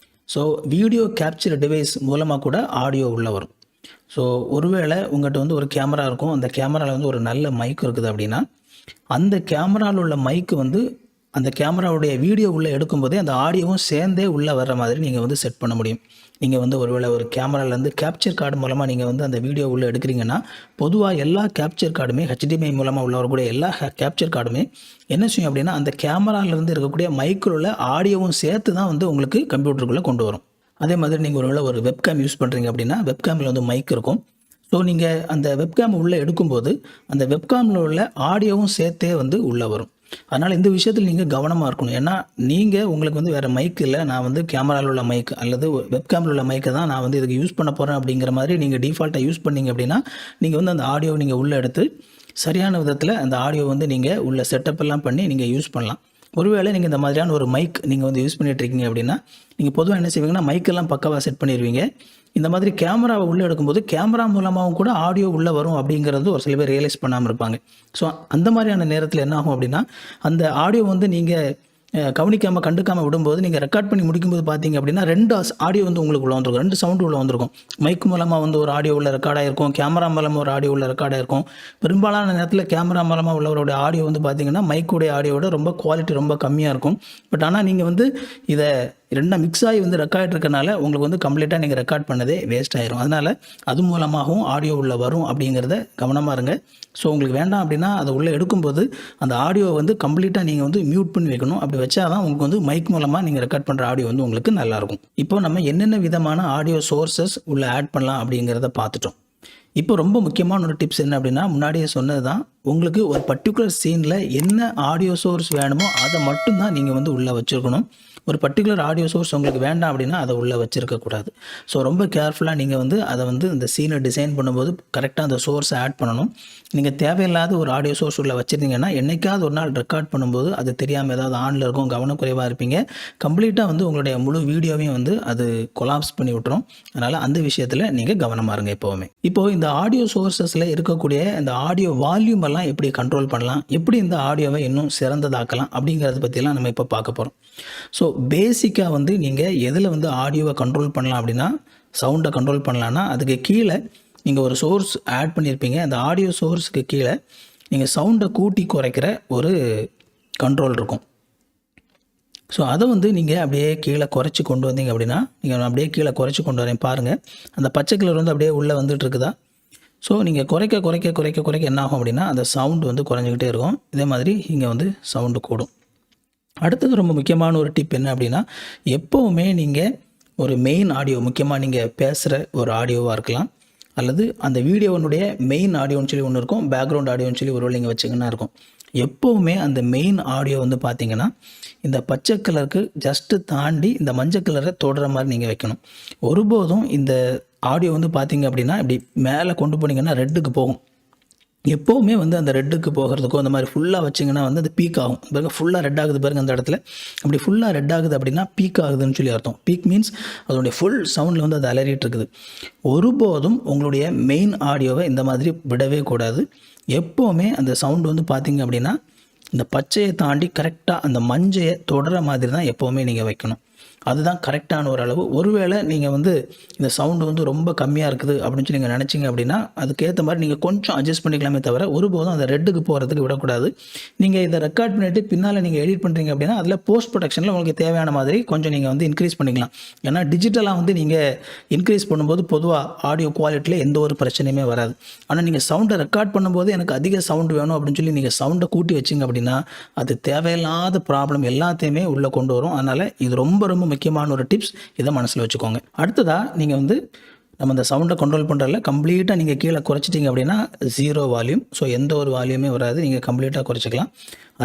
So video capture device மூலமாக கூட ஆடியோ உள்ளே வரும். ஸோ ஒருவேளை உங்கள்கிட்ட வந்து ஒரு கேமரா இருக்கும், அந்த கேமராவில் வந்து ஒரு நல்ல மைக் இருக்குது அப்படின்னா அந்த கேமராவில் உள்ள மைக்கு வந்து அந்த கேமராவுடைய வீடியோ உள்ளே எடுக்கும்போதே அந்த ஆடியோவும் சேர்ந்தே உள்ளே வர்ற மாதிரி நீங்கள் வந்து செட் பண்ண முடியும். நீங்கள் வந்து ஒருவேளை ஒரு கேமராலேருந்து கேப்சர் கார்டு மூலமாக நீங்கள் வந்து அந்த வீடியோ உள்ளே எடுக்கிறீங்கன்னா பொதுவாக எல்லா கேப்சர் கார்டுமே HDMI மூலமாக உள்ள வரக்கூடிய எல்லா கேப்சர் கார்டுமே என்ன செய்யும் அப்படின்னா அந்த கேமராலேருந்து இருக்கக்கூடிய மைக்கில் உள்ள ஆடியோவும் சேர்த்து தான் வந்து உங்களுக்கு கம்ப்யூட்டருக்குள்ளே கொண்டு வரும். அதே மாதிரி நீங்கள் ஒருவேளை ஒரு வெப்கேம் யூஸ் பண்ணுறீங்க அப்படின்னா வெப்கேமில் வந்து மைக் இருக்கும். ஸோ நீங்கள் அந்த வெப்கேம் உள்ளே எடுக்கும்போது அந்த வெப்கேமில் உள்ள ஆடியோவும் சேர்த்தே வந்து உள்ளே வரும். அதனால் இந்த விஷயத்தில் நீங்கள் கவனமாக இருக்கணும். ஏன்னா நீங்கள் உங்களுக்கு வந்து வேறு மைக் இல்லை, நான் வந்து கேமராவில் உள்ள மைக் அல்லது வெப்கேமில் உள்ள மைக்கை தான் நான் வந்து இதுக்கு யூஸ் பண்ண போகிறேன் அப்படிங்கிற மாதிரி நீங்கள் டிஃபால்ட்டாக யூஸ் பண்ணிங்க அப்படின்னா நீங்கள் வந்து அந்த ஆடியோவை நீங்கள் உள்ளே எடுத்து சரியான விதத்தில் அந்த ஆடியோ வந்து நீங்கள் உள்ள செட்டப் எல்லாம் பண்ணி நீங்கள் யூஸ் பண்ணலாம். ஒருவேளை நீங்கள் இந்த மாதிரியான ஒரு மைக் நீங்கள் வந்து யூஸ் பண்ணிகிட்ருக்கீங்க அப்படின்னா நீங்கள் பொதுவாக என்ன செய்வீங்கன்னா மைக்கெல்லாம் பக்காவாக செட் பண்ணிடுவீங்க. இந்த மாதிரி கேமராவை உள்ளே எடுக்கும்போது கேமரா மூலமாகவும் கூட ஆடியோ உள்ளே வரும் அப்படிங்கிறது ஒரு சில பேர் ரியலைஸ் பண்ணாமல் இருப்பாங்க. ஸோ அந்த மாதிரியான நேரத்தில் என்ன ஆகும் அப்படின்னா அந்த ஆடியோ வந்து நீங்கள் கவனிக்காமல் கண்டுக்காமல் விடும்போது நீங்கள் ரெக்கார்ட் பண்ணி முடிக்கும்போது பார்த்தீங்க அப்படின்னா 2 ஆடியோ வந்து உங்களுக்கு உள்ள வந்திருக்கும், 2 சவுண்டு உள்ள வந்திருக்கும். மைக் மூலமாக வந்து ஒரு ஆடியோ உள்ள ரெக்கார்டாக இருக்கும், கேமரா மூலமாக ஒரு ஆடியோ உள்ள ரெக்கார்டாக இருக்கும். பெரும்பாலான நேரத்தில் கேமரா மூலமாக உள்ளவருடைய ஆடியோ வந்து பார்த்தீங்கன்னா மைக்குடைய ஆடியோட ரொம்ப குவாலிட்டி ரொம்ப கம்மியாக இருக்கும். பட் ஆனால் நீங்கள் வந்து இதை 2 மிக்ஸ் ஆகி வந்து ரெக்கார்ட் இருக்கனால உங்களுக்கு வந்து கம்ப்ளீட்டாக நீங்கள் ரெக்கார்ட் பண்ணதே வேஸ்ட் ஆயிரும். அதனால் அது மூலமாகவும் ஆடியோ உள்ளே வரும் அப்படிங்கிறத கவனமாக இருங்க. ஸோ உங்களுக்கு வேண்டாம் அப்படின்னா அதை உள்ளே எடுக்கும்போது அந்த ஆடியோ வந்து கம்ப்ளீட்டாக நீங்கள் வந்து மியூட் பண்ணி வைக்கணும். அப்படி வச்சா தான் உங்களுக்கு வந்து மைக் மூலமாக நீங்கள் ரெக்கார்ட் பண்ணுற ஆடியோ வந்து உங்களுக்கு நல்லாயிருக்கும். இப்போ நம்ம என்னென்ன விதமான ஆடியோ சோர்சஸ் உள்ளே ஆட் பண்ணலாம் அப்படிங்கிறத பார்த்துட்டோம். இப்போ ரொம்ப முக்கியமான ஒரு டிப்ஸ் என்ன அப்படின்னா முன்னாடியே சொன்னது தான், உங்களுக்கு ஒரு பர்டிகுலர் சீனில் என்ன ஆடியோ சோர்ஸ் வேணுமோ அதை மட்டும்தான் நீங்கள் வந்து உள்ளே வச்சுருக்கணும். ஒரு பர்டிகுலர் ஆடியோ சோர்ஸ் உங்களுக்கு வேண்டாம் அப்படின்னா அதை உள்ளே வச்சுருக்கக்கூடாது. ஸோ ரொம்ப கேர்ஃபுல்லாக நீங்கள் வந்து அதை வந்து இந்த சீனை டிசைன் பண்ணும்போது கரெக்டாக அந்த சோர்ஸை ஆட் பண்ணணும். நீங்கள் தேவையில்லாத ஒரு ஆடியோ சோர்ஸ் உள்ள வச்சுருந்தீங்கன்னா என்றைக்காவது ஒரு நாள் ரெக்கார்ட் பண்ணும்போது அது தெரியாமல் ஏதாவது ஆனில் இருக்கும், கவனக்குறைவாக இருப்பீங்க, கம்ப்ளீட்டாக வந்து உங்களுடைய முழு வீடியோவையும் வந்து அது கொலாப்ஸ் பண்ணி விட்டுரும். அதனால் அந்த விஷயத்தில் நீங்கள் கவனமாக இருங்க எப்போவுமே. இப்போது இந்த ஆடியோ சோர்ஸஸில் இருக்கக்கூடிய இந்த ஆடியோ வால்யூம் எல்லாம் எப்படி கண்ட்ரோல் பண்ணலாம், எப்படி இந்த ஆடியோவை இன்னும் சிறந்ததாக்கலாம் அப்படிங்கிறத பற்றிலாம் நம்ம இப்போ பார்க்க போகிறோம். ஸோ பேசிக்காக வந்து நீங்கள் எதில் வந்து ஆடியோவை கண்ட்ரோல் பண்ணலாம் அப்படின்னா, சவுண்டை கண்ட்ரோல் பண்ணலான்னா அதுக்கு கீழே நீங்கள் ஒரு சோர்ஸ் ஆட் பண்ணியிருப்பீங்க. அந்த ஆடியோ சோர்ஸுக்கு கீழே நீங்கள் சவுண்டை கூட்டி குறைக்கிற ஒரு கண்ட்ரோல் இருக்கும். ஸோ அதை வந்து நீங்கள் அப்படியே கீழே குறைச்சி கொண்டு வந்தீங்க அப்படின்னா, நீங்கள் அப்படியே கீழே குறைச்சி கொண்டு வரேன் பாருங்கள், அந்த பச்சை கலர் வந்து அப்படியே உள்ளே வந்துட்டு இருக்குதா. ஸோ நீங்கள் குறைக்க குறைக்க குறைக்க குறைக்க என்ன ஆகும் அப்படின்னா அந்த சவுண்டு வந்து குறைஞ்சிக்கிட்டே இருக்கும். இதே மாதிரி இங்கே வந்து சவுண்டு கூடும். அடுத்தது ரொம்ப முக்கியமான ஒரு டிப் என்ன அப்படின்னா, எப்போவுமே நீங்கள் ஒரு மெயின் ஆடியோ, முக்கியமாக நீங்கள் பேசுகிற ஒரு ஆடியோவாக இருக்கலாம், அல்லது அந்த வீடியோனுடைய மெயின் ஆடியோன்னு சொல்லி ஒன்று இருக்கும், பேக்ரவுண்ட் ஆடியோன்னு சொல்லி ஒரு நீங்கள் வச்சிங்கன்னா இருக்கும். எப்போவுமே அந்த மெயின் ஆடியோ வந்து பார்த்திங்கன்னா இந்த பச்சை கலருக்கு ஜஸ்ட்டு தாண்டி இந்த மஞ்சள் கலரை தொடுற மாதிரி நீங்கள் வைக்கணும். ஒருபோதும் இந்த ஆடியோ வந்து பார்த்திங்க அப்படின்னா இப்படி மேலே கொண்டு போனீங்கன்னா ரெட்டுக்கு போகும். எப்போவுமே வந்து அந்த ரெட்டுக்கு போகிறதுக்கோ அந்த மாதிரி ஃபுல்லாக வச்சிங்கன்னா வந்து அது பீக் ஆகும். பாருங்க ஃபுல்லாக ரெட் ஆகுது பாருங்கள் அந்த இடத்துல. அப்படி ஃபுல்லாக ரெட் ஆகுது அப்படின்னா பீக் ஆகுதுன்னு சொல்லி அர்த்தம். பீக் மீன்ஸ் அதனுடைய ஃபுல் சவுண்டில் வந்து அது அலறிட்டு இருக்குது. ஒருபோதும் உங்களுடைய மெயின் ஆடியோவை இந்த மாதிரி விடவே கூடாது. எப்போவுமே அந்த சவுண்டு வந்து பார்த்திங்க அப்படின்னா இந்த பச்சையை தாண்டி கரெக்டாக அந்த மஞ்சையை தொடர மாதிரி தான் எப்போவுமே நீங்கள் வைக்கணும். அதுதான் கரெக்டான ஒரு அளவு. ஒருவேளை நீங்கள் வந்து இந்த சவுண்டு வந்து ரொம்ப கம்மியாக இருக்குது அப்படின்னு சொல்லி நீங்கள் நினச்சிங்க அப்படின்னா அதுக்கேற்ற மாதிரி நீங்கள் கொஞ்சம் அட்ஜஸ்ட் பண்ணிக்கலாமே தவிர ஒருபோதும் அந்த ரெட்டுக்கு போகிறதுக்கு விடக்கூடாது. நீங்கள் இதை ரெக்கார்ட் பண்ணிவிட்டு பின்னால் நீங்கள் எடிட் பண்ணுறீங்க அப்படின்னா அதில் போஸ்ட் ப்ரொடக்ஷனில் உங்களுக்கு தேவையான மாதிரி கொஞ்சம் நீங்கள் வந்து இன்க்ரீஸ் பண்ணிக்கலாம். ஏன்னா டிஜிட்டலாக வந்து நீங்கள் இன்க்ரீஸ் பண்ணும்போது பொதுவாக ஆடியோ குவாலிட்டியில் எந்த ஒரு பிரச்சனையுமே வராது. ஆனால் நீங்கள் சவுண்டை ரெக்கார்ட் பண்ணும்போது எனக்கு அதிக சவுண்டு வேணும் அப்படின்னு சொல்லி நீங்கள் சவுண்டை கூட்டி வச்சிங்க அப்படின்னா அது தேவையில்லாத ப்ராப்ளம் எல்லாத்தையுமே உள்ளே கொண்டு வரும். அதனால் இது ரொம்ப ரொம்ப முக்கியமான ஒரு டிப்ஸ், இதை மனசில் வச்சுக்கோங்க. அடுத்ததாக நீங்கள் வந்து நம்ம இந்த சவுண்டை கண்ட்ரோல் பண்ணுறதில்ல கம்ப்ளீட்டாக நீங்கள் கீழே குறைச்சிட்டிங்க அப்படின்னா 0 வால்யூம். ஸோ எந்த ஒரு வால்யூமே வராது, நீங்கள் கம்ப்ளீட்டாக குறைச்சிக்கலாம்.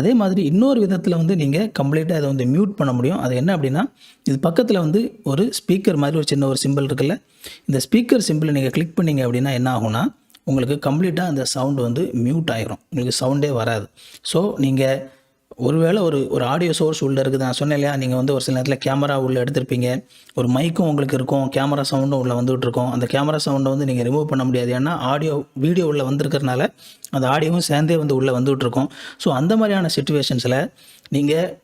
அதே மாதிரி இன்னொரு விதத்தில் வந்து நீங்கள் கம்ப்ளீட்டாக இதை வந்து மியூட் பண்ண முடியும். அது என்ன அப்படின்னா, இது பக்கத்தில் வந்து ஒரு ஸ்பீக்கர் மாதிரி ஒரு சின்ன ஒரு சிம்பிள் இருக்குல்ல, இந்த ஸ்பீக்கர் சிம்பிளை நீங்கள் கிளிக் பண்ணிங்க அப்படின்னா என்ன ஆகும்னா உங்களுக்கு கம்ப்ளீட்டாக அந்த சவுண்டு வந்து மியூட் ஆகிரும், உங்களுக்கு சவுண்டே வராது. ஸோ நீங்கள் ஒருவேளை ஒரு ஆடியோ சோர்ஸ் உள்ளே இருக்குது, நான் சொன்னேன் இல்லையா, நீங்கள் வந்து ஒரு சில நேரத்தில் கேமரா உள்ளே எடுத்திருப்பீங்க, ஒரு மைக்கும் உங்களுக்கு இருக்கும், கேமரா சவுண்டும் உள்ளே வந்துகிட்டு இருக்கும். அந்த கேமரா சவுண்டை வந்து நீங்கள் ரிமூவ் பண்ண முடியாது, ஏன்னா வீடியோ உள்ளே வந்திருக்கிறதுனால அந்த ஆடியோவும் சேர்ந்தே வந்து உள்ளே வந்துகிட்டு இருக்கும். ஸோ அந்த மாதிரியான சிச்சுவேஷன்ஸில் நீங்கள்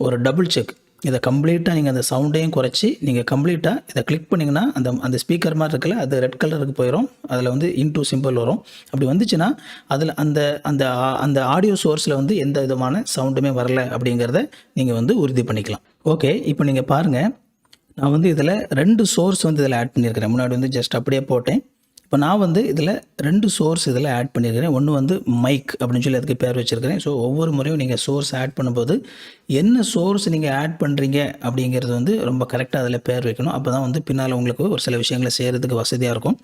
ஒரு டபுள் செக், இதை கம்ப்ளீட்டாக நீங்கள் அந்த சவுண்டையும் குறைச்சி நீங்கள் கம்ப்ளீட்டாக இதை கிளிக் பண்ணிங்கன்னா அந்த ஸ்பீக்கர் மாதிரி இருக்குல்ல, அது ரெட் கலருக்கு போயிடும். அதில் வந்து இன்டூ சிம்பிள் வரும். அப்படி வந்துச்சுன்னா அதில் அந்த ஆடியோ சோர்ஸில் வந்து எந்த விதமான சவுண்டுமே வரலை அப்படிங்கிறத நீங்கள் வந்து உறுதி பண்ணிக்கலாம். ஓகே, இப்போ நீங்கள் பாருங்கள், நான் வந்து இதில் 2 சோர்ஸ் வந்து இதில் ஆட் பண்ணியிருக்கிறேன். முன்னாடி வந்து ஜஸ்ட் அப்படியே போட்டேன். இப்போ நான் வந்து இதில் 2 சோர்ஸ் இதில் ஆட் பண்ணியிருக்கிறேன். ஒன்று வந்து மைக் அப்படின்னு சொல்லி அதுக்கு பேர் வச்சுருக்கிறேன். ஸோ ஒவ்வொரு முறையும் நீங்கள் சோர்ஸ் ஆட் பண்ணும்போது என்ன சோர்ஸ் நீங்கள் ஆட் பண்ணுறீங்க அப்படிங்கிறது வந்து ரொம்ப கரெக்டாக அதில் பேர் வைக்கணும். அப்போ தான் வந்து பின்னால் உங்களுக்கு ஒரு சில விஷயங்களை செய்கிறதுக்கு வசதியாக இருக்கும்.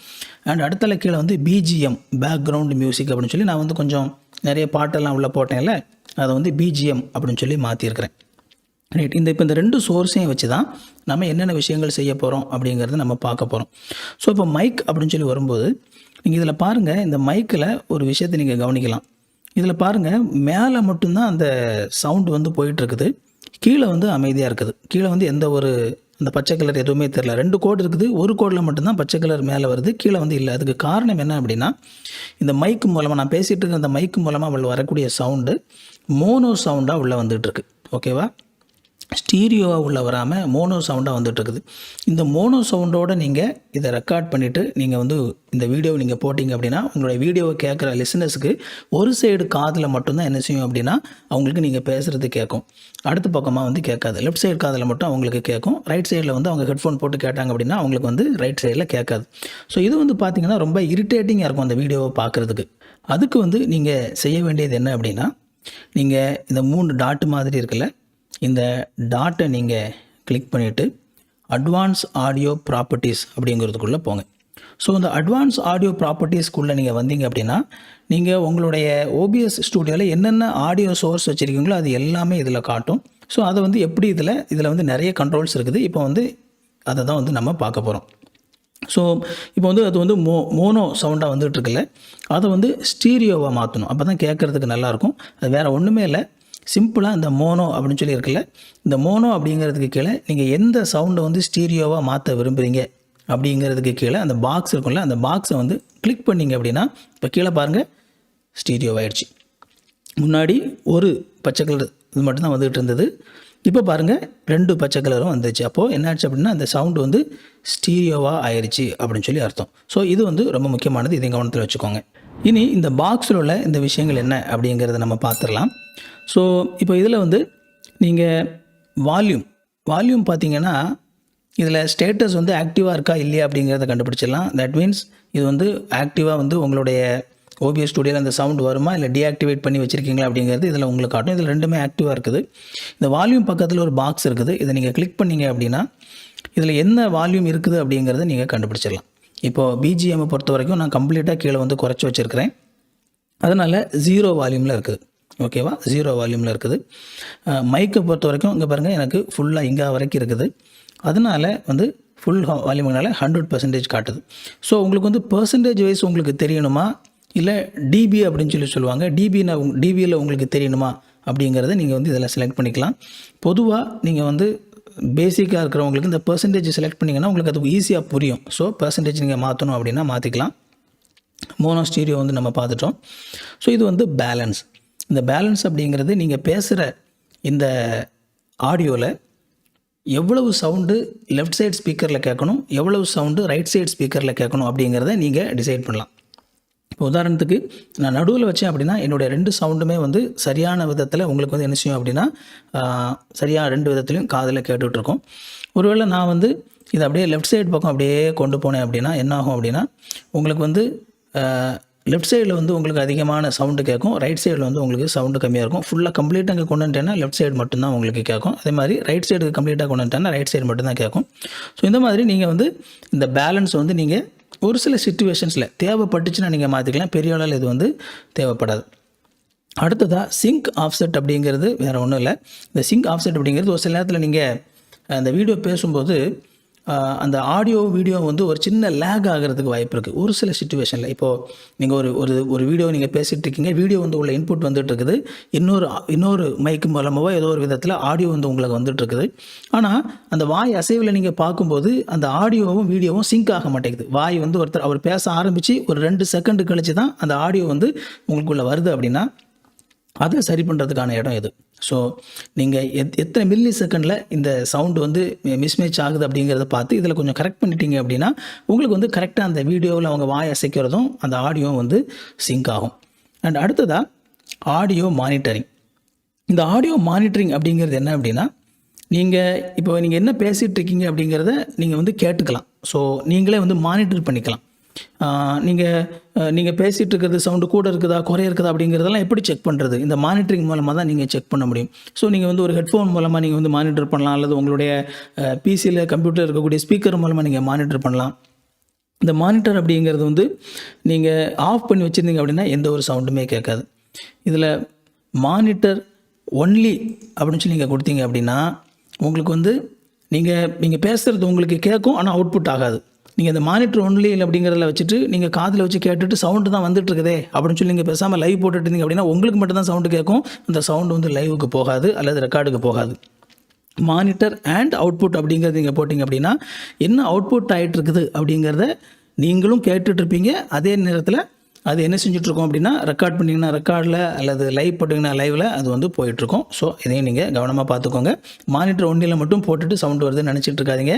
அண்ட் அடுத்தல கீழே வந்து பிஜிஎம், பேக்ரவுண்ட் மியூசிக் அப்படின்னு சொல்லி நான் வந்து கொஞ்சம் நிறைய பாட்டெல்லாம் உள்ளே போட்டேன்ல, அதை வந்து பிஜிஎம் அப்படின்னு சொல்லி மாற்றிருக்கிறேன். ரைட், இப்போ இந்த 2 சோர்ஸையும் வச்சு தான் நம்ம என்னென்ன விஷயங்கள் செய்ய போகிறோம் அப்படிங்கிறத நம்ம பார்க்க போகிறோம். ஸோ இப்போ மைக் அப்படின்னு சொல்லி வரும்போது நீங்கள் இதில் பாருங்கள், இந்த மைக்கில் ஒரு விஷயத்தை நீங்கள் கவனிக்கலாம். இதில் பாருங்கள், மேலே மட்டும்தான் அந்த சவுண்டு வந்து போயிட்டுருக்குது, கீழே வந்து அமைதியாக இருக்குது. கீழே வந்து எந்த ஒரு அந்த பச்சை கலர் எதுவுமே தெரில. 2 கோடு இருக்குது, ஒரு கோடில் மட்டும்தான் பச்சை கலர் மேலே வருது, கீழே வந்து இல்லை. அதுக்கு காரணம் என்ன அப்படின்னா, இந்த மைக்கு மூலமாக நான் பேசிகிட்டு இருக்க அந்த மைக்கு மூலமாக அவள் வரக்கூடிய சவுண்டு மோனோ சவுண்டாக உள்ளே வந்துட்டுருக்கு. ஓகேவா, ஸ்டீரியோவாக உள்ளே வராமல் மோனோ சவுண்டாக வந்துட்டுருக்குது. இந்த மோனோ சவுண்டோடு நீங்கள் இதை ரெக்கார்ட் பண்ணிவிட்டு நீங்கள் வந்து இந்த வீடியோவை நீங்கள் போட்டிங்க அப்படின்னா உங்களுடைய வீடியோவை கேட்குற லிசனர்ஸுக்கு ஒரு சைடு காதில் மட்டும்தான் என்ன செய்யும் அப்படின்னா அவங்களுக்கு நீங்கள் பேசுகிறது கேட்கும், அடுத்த பக்கமாக வந்து கேட்காது. லெஃப்ட் சைடு காதில் மட்டும் அவங்களுக்கு கேட்கும், ரைட் சைடில் வந்து அவங்க ஹெட்ஃபோன் போட்டு கேட்டாங்க அப்படின்னா அவங்களுக்கு வந்து ரைட் சைடில் கேட்காது. ஸோ இது வந்து பார்த்திங்கன்னா ரொம்ப இரிட்டேட்டிங்காக இருக்கும் அந்த வீடியோவை பார்க்குறதுக்கு. அதுக்கு வந்து நீங்கள் செய்ய வேண்டியது என்ன அப்படின்னா, நீங்கள் இந்த 3 டாட்டு மாதிரி இருக்குல்ல, இந்த டாட்டை நீங்கள் கிளிக் பண்ணிவிட்டு அட்வான்ஸ் ஆடியோ ப்ராப்பர்ட்டிஸ் அப்படிங்கிறதுக்குள்ளே போங்க. ஸோ இந்த அட்வான்ஸ் ஆடியோ ப்ராப்பர்ட்டிஸ்க்குள்ளே நீங்கள் வந்தீங்க அப்படின்னா நீங்கள் உங்களுடைய OBS ஸ்டூடியோவில் என்னென்ன ஆடியோ சோர்ஸ் வச்சுருக்கீங்களோ அது எல்லாமே இதில் காட்டும். ஸோ அதை வந்து எப்படி இதில் வந்து நிறைய கண்ட்ரோல்ஸ் இருக்குது. இப்போ வந்து அதை தான் வந்து நம்ம பார்க்க போகிறோம். ஸோ இப்போ வந்து அது வந்து மோனோ சவுண்டாக வந்துட்டு இருக்குல்ல, அதை வந்து ஸ்டீரியோவாக மாற்றணும். அப்போ தான் கேட்குறதுக்கு நல்லாயிருக்கும். அது வேறு ஒன்றுமே இல்லை, சிம்பிளாக இந்த மோனோ அப்படின்னு சொல்லி இருக்குல்ல, இந்த மோனோ அப்படிங்கிறதுக்கு கீழே நீங்கள் எந்த சவுண்டை வந்து ஸ்டீரியோவாக மாற்ற விரும்புகிறீங்க அப்படிங்கிறதுக்கு கீழே அந்த பாக்ஸ் இருக்கும்ல, அந்த பாக்ஸை வந்து கிளிக் பண்ணிங்க அப்படின்னா இப்போ கீழே பாருங்கள் ஸ்டீரியோவாகிடுச்சு. முன்னாடி ஒரு பச்சை கலர் இது மட்டும்தான் வந்துகிட்டு இருந்தது, இப்போ பாருங்கள் 2 பச்சை கலரும் வந்துச்சு. அப்போது என்னாச்சு அப்படின்னா அந்த சவுண்டு வந்து ஸ்டீரியோவாக ஆயிடுச்சு அப்படின்னு சொல்லி அர்த்தம். ஸோ இது வந்து ரொம்ப முக்கியமானது, இதையும் கவனத்தில் வச்சுக்கோங்க. இனி இந்த பாக்ஸில் உள்ள இந்த விஷயங்கள் என்ன அப்படிங்கிறத நம்ம பார்த்துடலாம். ஸோ இப்போ இதில் வந்து நீங்கள் வால்யூம் பார்த்தீங்கன்னா இதில் ஸ்டேட்டஸ் வந்து ஆக்டிவாக இருக்கா இல்லையா அப்படிங்கிறத கண்டுபிடிச்சிடலாம். தட் மீன்ஸ் இது வந்து ஆக்டிவாக வந்து உங்களுடைய OBS ஸ்டுடியோவில் அந்த சவுண்ட் வருமா இல்லை டீஆக்டிவேட் பண்ணி வச்சுருக்கீங்களா அப்படிங்கிறது இதில் உங்களுக்கு காட்டும். இதில் ரெண்டுமே ஆக்டிவாக இருக்குது. இந்த வால்யூம் பக்கத்தில் ஒரு பாக்ஸ் இருக்குது, இதை நீங்கள் கிளிக் பண்ணிங்க அப்படின்னா இதில் என்ன வால்யூம் இருக்குது அப்படிங்கிறத நீங்கள் கண்டுபிடிச்சிடலாம். இப்போது BGM பொறுத்த வரைக்கும் நான் கம்ப்ளீட்டாக கீழே வந்து குறைச்சி வச்சுருக்கிறேன், அதனால் 0 வால்யூமில் இருக்குது. ஓகேவா, 0 வால்யூமில் இருக்குது. மைக்கை பொறுத்த வரைக்கும் இங்கே பாருங்கள் எனக்கு ஃபுல்லாக இங்கே வரைக்கும் இருக்குது, அதனால் வந்து ஃபுல் வால்யூம்னால 100% காட்டுது. ஸோ உங்களுக்கு வந்து பர்சன்டேஜ் வைஸ் உங்களுக்கு தெரியணுமா இல்லை டிபி அப்படின்னு சொல்லி சொல்லுவாங்க, டிபியில் உங்களுக்கு தெரியணுமா அப்படிங்கிறத நீங்கள் வந்து இதில் செலக்ட் பண்ணிக்கலாம். பொதுவாக நீங்கள் வந்து பேசிக்காக இருக்கிறவங்களுக்கு இந்த பர்சன்டேஜ் செலக்ட் பண்ணிங்கன்னா உங்களுக்கு அது ஈஸியாக புரியும். ஸோ பர்சன்டேஜ் நீங்கள் மாற்றணும் அப்படின்னா மாற்றிக்கலாம். மோனோ ஸ்டீரியோ வந்து நம்ம பார்த்துட்டோம். ஸோ இது வந்து பேலன்ஸ். இந்த பேலன்ஸ் அப்படிங்கிறது நீங்கள் பேசுகிற இந்த ஆடியோவில் எவ்வளவு சவுண்டு லெஃப்ட் சைட் ஸ்பீக்கரில் கேட்கணும், எவ்வளவு சவுண்டு ரைட் சைட் ஸ்பீக்கரில் கேட்கணும் அப்படிங்கிறத நீங்கள் டிசைட் பண்ணலாம். இப்போ உதாரணத்துக்கு நான் நடுவில் வச்சேன் அப்படின்னா என்னுடைய 2 சவுண்டுமே வந்து சரியான விதத்தில் உங்களுக்கு வந்து என்ன செய்யும் அப்படின்னா சரியாக 2 விதத்துலையும் காதில் கேட்டுட்ருக்கோம். ஒருவேளை நான் வந்து இதை அப்படியே லெஃப்ட் சைடு பக்கம் அப்படியே கொண்டு போனேன் அப்படின்னா என்ன ஆகும் அப்படின்னா உங்களுக்கு வந்து லெஃப்ட் சைடில் வந்து உங்களுக்கு அதிகமான சவுண்டு கேட்கும், ரைட் சைடில் வந்து உங்களுக்கு சவுண்டு கம்மியாக இருக்கும். ஃபுல்லாக கம்ப்ளீட்டாக அங்கே கொண்டு வந்துட்டேன்னா லெஃப்ட் சைடு மட்டும்தான் உங்களுக்கு கேட்கும். அதே மாதிரி ரைட் சைடுக்கு கம்ப்ளீட்டாக கொண்டு வந்துட்டேன்னா ரைட் சைடு மட்டும்தான் கேட்கும். ஸோ இந்த மாதிரி நீங்கள் வந்து இந்த பேலன்ஸ் வந்து நீங்கள் ஒரு சில சிச்சுவேஷன்ஸில் தேவைப்பட்டுச்சுன்னா நீங்கள் மாற்றிக்கலாம், பெரிய அளவில் இது வந்து தேவைப்படாது. அடுத்ததாக சிங்க் ஆஃப்செட் அப்படிங்கிறது வேறு ஒன்றும் இல்லை. இந்த சிங்க் ஆஃப்செட் அப்படிங்கிறது ஒரு சில நேரத்தில் நீங்கள் அந்த வீடியோ பேசும்போது அந்த ஆடியோ வீடியோ வந்து ஒரு சின்ன லேக் ஆகிறதுக்கு வாய்ப்பு இருக்குது ஒரு சில சிச்சுவேஷனில். இப்போது நீங்கள் ஒரு வீடியோ நீங்கள் பேசிகிட்டு இருக்கீங்க, வீடியோ வந்து உள்ள இன்புட் வந்துட்டு இருக்குது, இன்னொரு மைக்கு மூலமாகவோ ஏதோ ஒரு விதத்தில் ஆடியோ வந்து உங்களுக்கு வந்துட்டு இருக்குது. ஆனால் அந்த வாய் அசைவில் நீங்கள் பார்க்கும்போது அந்த ஆடியோவும் வீடியோவும் சிங்க் ஆக மாட்டேங்குது. வாய் வந்து அவர் பேச ஆரம்பித்து ஒரு 2 செகண்டு கழித்து தான் அந்த ஆடியோ வந்து உங்களுக்குள்ளே வருது அப்படின்னா அதை சரி பண்ணுறதுக்கான இடம் இது. ஸோ நீங்கள் எத்தனை மில்லி செகண்டில் இந்த சவுண்டு வந்து மிஸ்மேட்ச் ஆகுது அப்படிங்கிறத பார்த்து இதில் கொஞ்சம் கரெக்ட் பண்ணிட்டீங்க அப்படின்னா உங்களுக்கு வந்து கரெக்டாக அந்த வீடியோவில் அவங்க வாய் அசைக்கிறதும் அந்த ஆடியோவும் வந்து சிங்க் ஆகும். அண்ட் அடுத்ததாக ஆடியோ மானிட்டரிங். இந்த ஆடியோ மானிட்டரிங் அப்படிங்கிறது என்ன அப்படின்னா நீங்கள் என்ன பேசிகிட்டு இருக்கீங்க அப்படிங்கிறத நீங்கள் வந்து கேட்டுக்கலாம். ஸோ நீங்களே வந்து மானிட்டர் பண்ணிக்கலாம். நீங்கள் பேசிகிட்டு இருக்கிறது சவுண்டு கூட இருக்குதா குறைய இருக்குதா அப்படிங்கிறதெல்லாம் எப்படி செக் பண்ணுறது? இந்த மானிட்டரிங் மூலமாக தான் நீங்கள் செக் பண்ண முடியும். ஸோ நீங்கள் வந்து ஒரு ஹெட்ஃபோன் மூலமாக நீங்கள் வந்து மானிட்டர் பண்ணலாம், அல்லது உங்களுடைய பிசியில் கம்ப்யூட்டர் இருக்கக்கூடிய ஸ்பீக்கர் மூலமாக நீங்கள் மானிட்டர் பண்ணலாம். இந்த மானிட்டர் அப்படிங்கிறது வந்து நீங்கள் ஆஃப் பண்ணி வச்சுருந்தீங்க அப்படின்னா எந்த ஒரு சவுண்டுமே கேட்காது. இதில் மானிட்டர் ஒன்லி அப்படின்னு சொல்லி நீங்கள் கொடுத்தீங்க அப்படின்னா உங்களுக்கு வந்து நீங்கள் பேசுகிறது உங்களுக்கு கேட்கும், ஆனால் அவுட்புட் ஆகாது. நீங்கள் இந்த மானிட்டர் ஒன்லி அப்படிங்கிறத வச்சுட்டு நீங்கள் காதில் வச்சு கேட்டுட்டு சவுண்டு தான் வந்துட்டு இருக்குதே அப்படின்னு சொல்லி நீங்கள் பேசாமல் லைவ் போட்டுட்டு இருந்தீங்க அப்படின்னா உங்களுக்கு மட்டும் தான் சவுண்டு கேட்கும், அந்த சவுண்டு வந்து லைவுக்கு போகாது அல்லது ரெக்கார்டுக்கு போகாது. மானிட்டர் அண்ட் அவுட்புட் அப்படிங்கிறது நீங்கள் போட்டிங்க அப்படின்னா என்ன அவுட்புட் ஆகிட்டு இருக்குது அப்படிங்கிறத நீங்களும் கேட்டுட்ருப்பீங்க. அதே நேரத்தில் அது என்ன செஞ்சிட்ருக்கோம் அப்படின்னா ரெக்கார்ட் பண்ணிங்கன்னா ரெக்கார்டில் அல்லது லைவ் போட்டிங்கன்னா லைவில் அது வந்து போயிட்டுருக்கோம். ஸோ இதையும் நீங்கள் கவனமாக பார்த்துக்கோங்க. மானிட்டர் ஒன்றில் மட்டும் போட்டுட்டு சவுண்டு வருதுன்னு நினச்சிட்டு இருக்காதிங்க.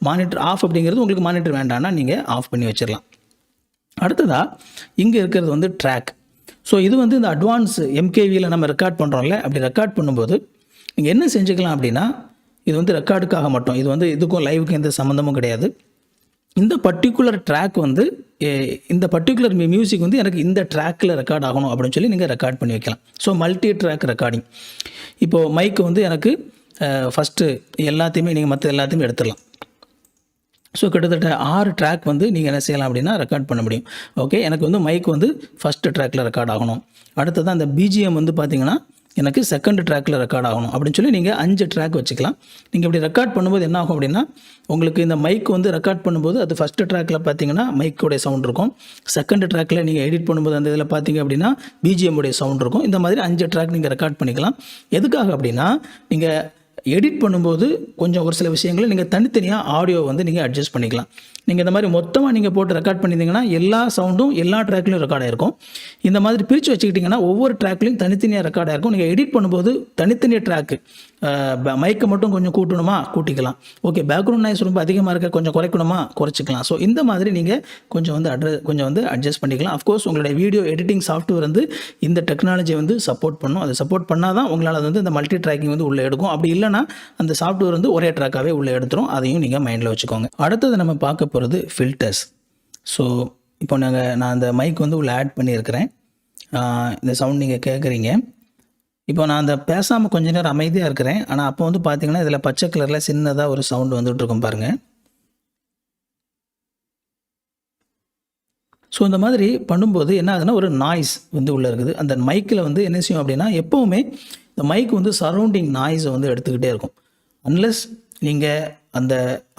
மானிட்டர் ஆஃப் அப்படிங்கிறது உங்களுக்கு மானிட்டர் வேண்டாம்னா நீங்கள் ஆஃப் பண்ணி வச்சிடலாம். அடுத்ததாக இங்கே இருக்கிறது வந்து ட்ராக். ஸோ இது வந்து இந்த அட்வான்ஸ் MKVயில் நம்ம ரெக்கார்ட் பண்ணுறோம்ல, அப்படி ரெக்கார்ட் பண்ணும்போது நீங்கள் என்ன செஞ்சுக்கலாம் அப்படின்னா இது வந்து ரெக்கார்டுக்காக மட்டும், இது வந்து இதுக்கும் லைவுக்கும் எந்த சம்மந்தமும் கிடையாது. இந்த பர்டிகுலர் ட்ராக் வந்து இந்த பர்டிகுலர் மியூசிக் வந்து எனக்கு இந்த ட்ராக்கில் ரெக்கார்ட் ஆகணும் அப்படின்னு சொல்லி நீங்கள் ரெக்கார்ட் பண்ணி வைக்கலாம். So multi track recording. இப்போது மைக்கு வந்து எனக்கு ஃபஸ்ட்டு எல்லாத்தையுமே நீங்கள் மற்ற எல்லாத்தையுமே எடுத்துடலாம். ஸோ கிட்டத்தட்ட 6 ட்ராக் வந்து நீங்கள் என்ன செய்யலாம் அப்படின்னா ரெக்கார்ட் பண்ண முடியும். ஓகே, எனக்கு வந்து மைக் வந்து ஃபஸ்ட்டு ட்ராக்கில் ரெக்கார்ட் ஆகணும். அடுத்தது அந்த BGM வந்து பார்த்திங்கன்னா எனக்கு செகண்ட் ட்ராக்கில் ரெக்கார்ட் ஆகணும் அப்படின்னு சொல்லி நீங்கள் 5 ட்ராக் வச்சுக்கலாம். நீங்கள் இப்படி ரெக்கார்ட் பண்ணும்போது என்ன ஆகும் அப்படின்னா, உங்களுக்கு இந்த மைக் வந்து ரெக்கார்ட் பண்ணும்போது அது ஃபஸ்ட்டு ட்ராக்கில் பார்த்தீங்கன்னா மைக்கோடைய சவுண்ட் இருக்கும். செகண்ட் ட்ராக்கில் நீங்கள் எடிட் பண்ணும்போது அந்த இதில் பார்த்தீங்க அப்படின்னா பிஜிஎம் உடைய சவுண்ட் இருக்கும். இந்த மாதிரி 5 ட்ராக் நீங்கள் ரெக்கார்ட் பண்ணிக்கலாம். எதுக்காக அப்படின்னா, நீங்கள் எடிட் பண்ணும்போது கொஞ்சம் ஒரு சில விஷயங்களை நீங்கள் தனித்தனியாக ஆடியோ வந்து நீங்கள் அட்ஜஸ்ட் பண்ணிக்கலாம். நீங்கள் இந்த மாதிரி மொத்தமாக நீங்கள் போட்டு ரெக்கார்ட் பண்ணியிருந்தீங்கன்னா எல்லா சவுண்டும் எல்லா ட்ராக்லையும் ரெக்கார்ட் ஆகிருக்கும். இந்த மாதிரி பிரித்து வச்சுக்கிட்டிங்கன்னா ஒவ்வொரு ட்ராக்லையும் தனித்தனியாக ரெக்கார்ட் ஆகிருக்கும். நீங்கள் எடிட் பண்ணும்போது தனித்தனியாக ட்ராக்கு மைக்கை மட்டும் கொஞ்சம் கூட்டணுமா கூட்டிக்கலாம், ஓகே பேக்ரவுண்ட் நாய்ஸ் ரொம்ப அதிகமாக இருக்க கொஞ்சம் குறைக்கணுமா குறைச்சிக்கலாம். ஸோ இந்த மாதிரி நீங்கள் கொஞ்சம் வந்து அட்ஜஸ்ட் பண்ணிக்கலாம். அஃப்கோர்ஸ் உங்களுடைய வீடியோ எடிட்டிங் சாஃப்ட்வேர் வந்து இந்த டெக்னாலஜி வந்து சப்போர்ட் பண்ணும். அதை சப்போர்ட் பண்ணால் தான் உங்களால் வந்து இந்த மல்டி ட்ராக்கிங் வந்து உள்ளே எடுக்கும். அப்படி இல்லைனா அந்த சாஃப்ட்வேர் வந்து ஒரே ட்ராக்காகவே உள்ளே எடுத்துரும். அதையும் நீங்கள் மைண்டில் வச்சுக்கோங்க. அடுத்தது நம்ம பார்க்க போகிறது ஃபில்டர்ஸ். ஸோ இப்போ நான் அந்த மைக் வந்து உள்ளே ஆட் பண்ணியிருக்கிறேன். இந்த சவுண்ட் நீங்கள் கேட்குறீங்க. இப்போ நான் அந்த பேசாமல் கொஞ்ச நேரம் அமைதியாக இருக்கிறேன். ஆனால் அப்போ வந்து பார்த்தீங்கன்னா இதில் பச்சை கலரில் சின்னதாக ஒரு சவுண்டு வந்துட்டு இருக்கும் பாருங்கள். ஸோ இந்த மாதிரி பண்ணும்போது என்ன ஆகுதுன்னா ஒரு நாய்ஸ் வந்து உள்ளே இருக்குது. அந்த மைக்கில் வந்து என்ன செய்யும் அப்படின்னா, எப்போவுமே இந்த மைக் வந்து சரௌண்டிங் நாய்ஸை வந்து எடுத்துக்கிட்டே இருக்கும். அன்லெஸ் நீங்கள் அந்த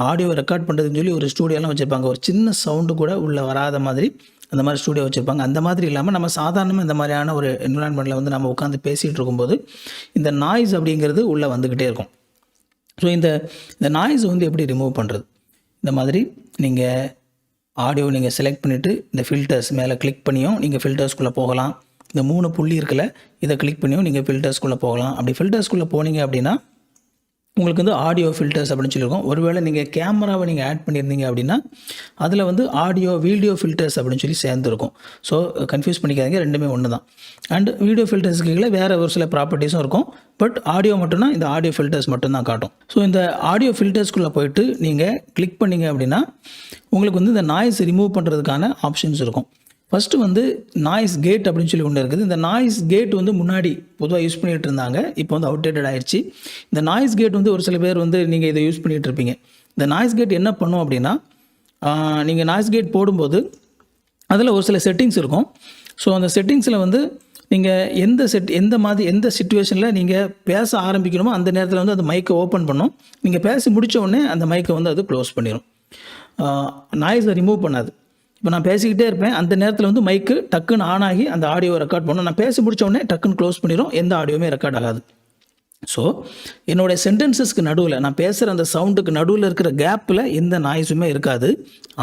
ஆடியோ ரெக்கார்ட் பண்ணுறதுன்னு சொல்லி ஒரு ஸ்டூடியோலாம் வச்சுருப்பாங்க, ஒரு சின்ன சவுண்டு கூட உள்ளே வராத மாதிரி அந்த மாதிரி ஸ்டூடியோ வச்சுருப்பாங்க. அந்த மாதிரி இல்லாமல் நம்ம சாதாரணமாக இந்த மாதிரியான ஒரு என்விரான்மெண்ட்டில் வந்து நம்ம உட்காந்து பேசிகிட்டு இருக்கும்போது இந்த நாய்ஸ் அப்படிங்கிறது உள்ளே வந்துக்கிட்டே இருக்கும். ஸோ இந்த நாய்ஸ் வந்து எப்படி ரிமூவ் பண்ணுறது? இந்த மாதிரி நீங்கள் ஆடியோ நீங்கள் செலக்ட் பண்ணிவிட்டு இந்த ஃபில்டர்ஸ் மேலே கிளிக் பண்ணியும் நீங்கள் ஃபில்டர்ஸ்குள்ளே போகலாம். இந்த 3 புள்ளி இருக்குல்ல, இதை கிளிக் பண்ணியும் நீங்கள் ஃபில்டர்ஸ்குள்ளே போகலாம். அப்படி ஃபில்டர்ஸ்குள்ளே போனீங்க அப்படின்னா உங்களுக்கு வந்து ஆடியோ ஃபில்டர்ஸ் அப்படின்னு சொல்லியிருக்கோம். ஒருவேளை நீங்கள் கேமராவை நீங்கள் ஆட் பண்ணியிருந்தீங்க அப்படின்னா அதில் வந்து ஆடியோ வீடியோ ஃபில்டர்ஸ் அப்படின்னு சொல்லி சேர்ந்துருக்கும். ஸோ கன்ஃபியூஸ் பண்ணிக்காதீங்க, ரெண்டுமே ஒன்று தான். அண்ட் வீடியோ ஃபில்டர்ஸ்க்கு கீழே வேறு ஒரு சில ப்ராப்பர்ட்டிஸும் இருக்கும். பட் ஆடியோ மட்டும்னா இந்த ஆடியோ ஃபில்டர்ஸ் மட்டும்தான் காட்டும். ஸோ இந்த ஆடியோ ஃபில்டர்ஸ்குள்ளே போயிட்டு நீங்கள் கிளிக் பண்ணிங்க அப்படின்னா உங்களுக்கு வந்து இந்த நாய்ஸ் ரிமூவ் பண்ணுறதுக்கான ஆப்ஷன்ஸ் இருக்கும். ஃபஸ்ட்டு வந்து நாய்ஸ் கேட் அப்படின்னு சொல்லி ஒன்று இருக்குது. இந்த நாய்ஸ் கேட் வந்து முன்னாடி பொதுவாக யூஸ் பண்ணிகிட்டு இருந்தாங்க, இப்போ வந்து அவுடேட்டட் ஆயிடுச்சு. இந்த நாய்ஸ் கேட் வந்து ஒரு சில பேர் வந்து நீங்கள் இதை யூஸ் பண்ணிகிட்டு இருப்பீங்க. இந்த நாய்ஸ் கேட் என்ன பண்ணும் அப்படின்னா, நீங்கள் நாய்ஸ் கேட் போடும்போது அதில் ஒரு சில செட்டிங்ஸ் இருக்கும். ஸோ அந்த செட்டிங்ஸில் வந்து நீங்கள் எந்த சிச்சுவேஷனில் நீங்கள் பேச ஆரம்பிக்கணுமோ அந்த நேரத்தில் வந்து அந்த மைக்கை ஓப்பன் பண்ணும். நீங்கள் பேசி முடித்த உடனே அந்த மைக்கை வந்து அது க்ளோஸ் பண்ணிடும். நாய்ஸை ரிமூவ் பண்ணாது. இப்போ நான் பேசிக்கிட்டே இருப்பேன், அந்த நேரத்தில் வந்து மைக்கு டக்குன்னு ஆன் ஆகி அந்த ஆடியோவை ரெக்கார்ட் பண்ணும். நான் பேசி முடித்த உடனே டக்குன்னு க்ளோஸ் பண்ணிடும், எந்த ஆடியோவுமே ரெக்கார்ட் ஆகாது. ஸோ என்னுடைய சென்டென்சஸ்க்கு நடுவில், நான் பேசுகிற அந்த சவுண்டுக்கு நடுவில் இருக்கிற கேப்பில் எந்த நாய்ஸுமே இருக்காது.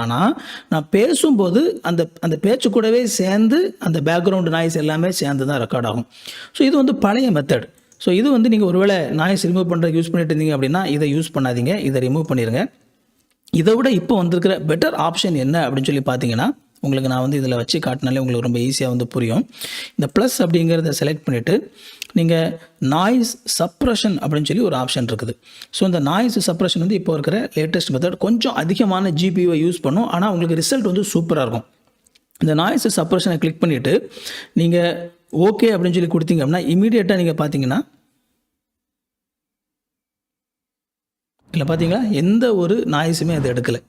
ஆனால் நான் பேசும்போது அந்த பேச்சு கூடவே சேர்ந்து அந்த பேக்ரவுண்டு நாய்ஸ் எல்லாமே சேர்ந்து தான் ரெக்கார்ட் ஆகும். ஸோ இது வந்து பழைய மெத்தட். ஸோ இது வந்து நீங்கள் ஒருவேளை நாய்ஸ் ரிமூவ் பண்ணுறதுக்கு யூஸ் பண்ணிட்டு இருந்தீங்க அப்படின்னா இதை யூஸ் பண்ணாதீங்க, இதை ரிமூவ் பண்ணிடுங்க. இதை விட இப்போ வந்திருக்கிற பெட்டர் ஆப்ஷன் என்ன அப்படின்னு சொல்லி பார்த்தீங்கன்னா, உங்களுக்கு நான் வந்து இதில் வச்சு காட்டினாலே உங்களுக்கு ரொம்ப ஈஸியாக வந்து புரியும். இந்த ப்ளஸ் அப்படிங்கிறத செலக்ட் பண்ணிவிட்டு நீங்கள் நாய்ஸ் சப்ரஷன் அப்படின்னு சொல்லி ஒரு ஆப்ஷன் இருக்குது. ஸோ இந்த நாய்ஸ் சப்ரஷன் வந்து இப்போ இருக்கிற லேட்டஸ்ட் மெத்தட். கொஞ்சம் அதிகமான ஜிபியை யூஸ் பண்ணும், ஆனால் உங்களுக்கு ரிசல்ட் வந்து சூப்பராக இருக்கும். இந்த நாய்ஸ் சப்ரஷனை கிளிக் பண்ணிவிட்டு நீங்கள் ஓகே அப்படின்னு சொல்லி கொடுத்தீங்க அப்படின்னா இமீடியட்டாக நீங்கள் பார்த்தீங்கன்னா இல்லை பார்த்தீங்களா, எந்த ஒரு நாய்ஸுமே அது எடுக்கலை.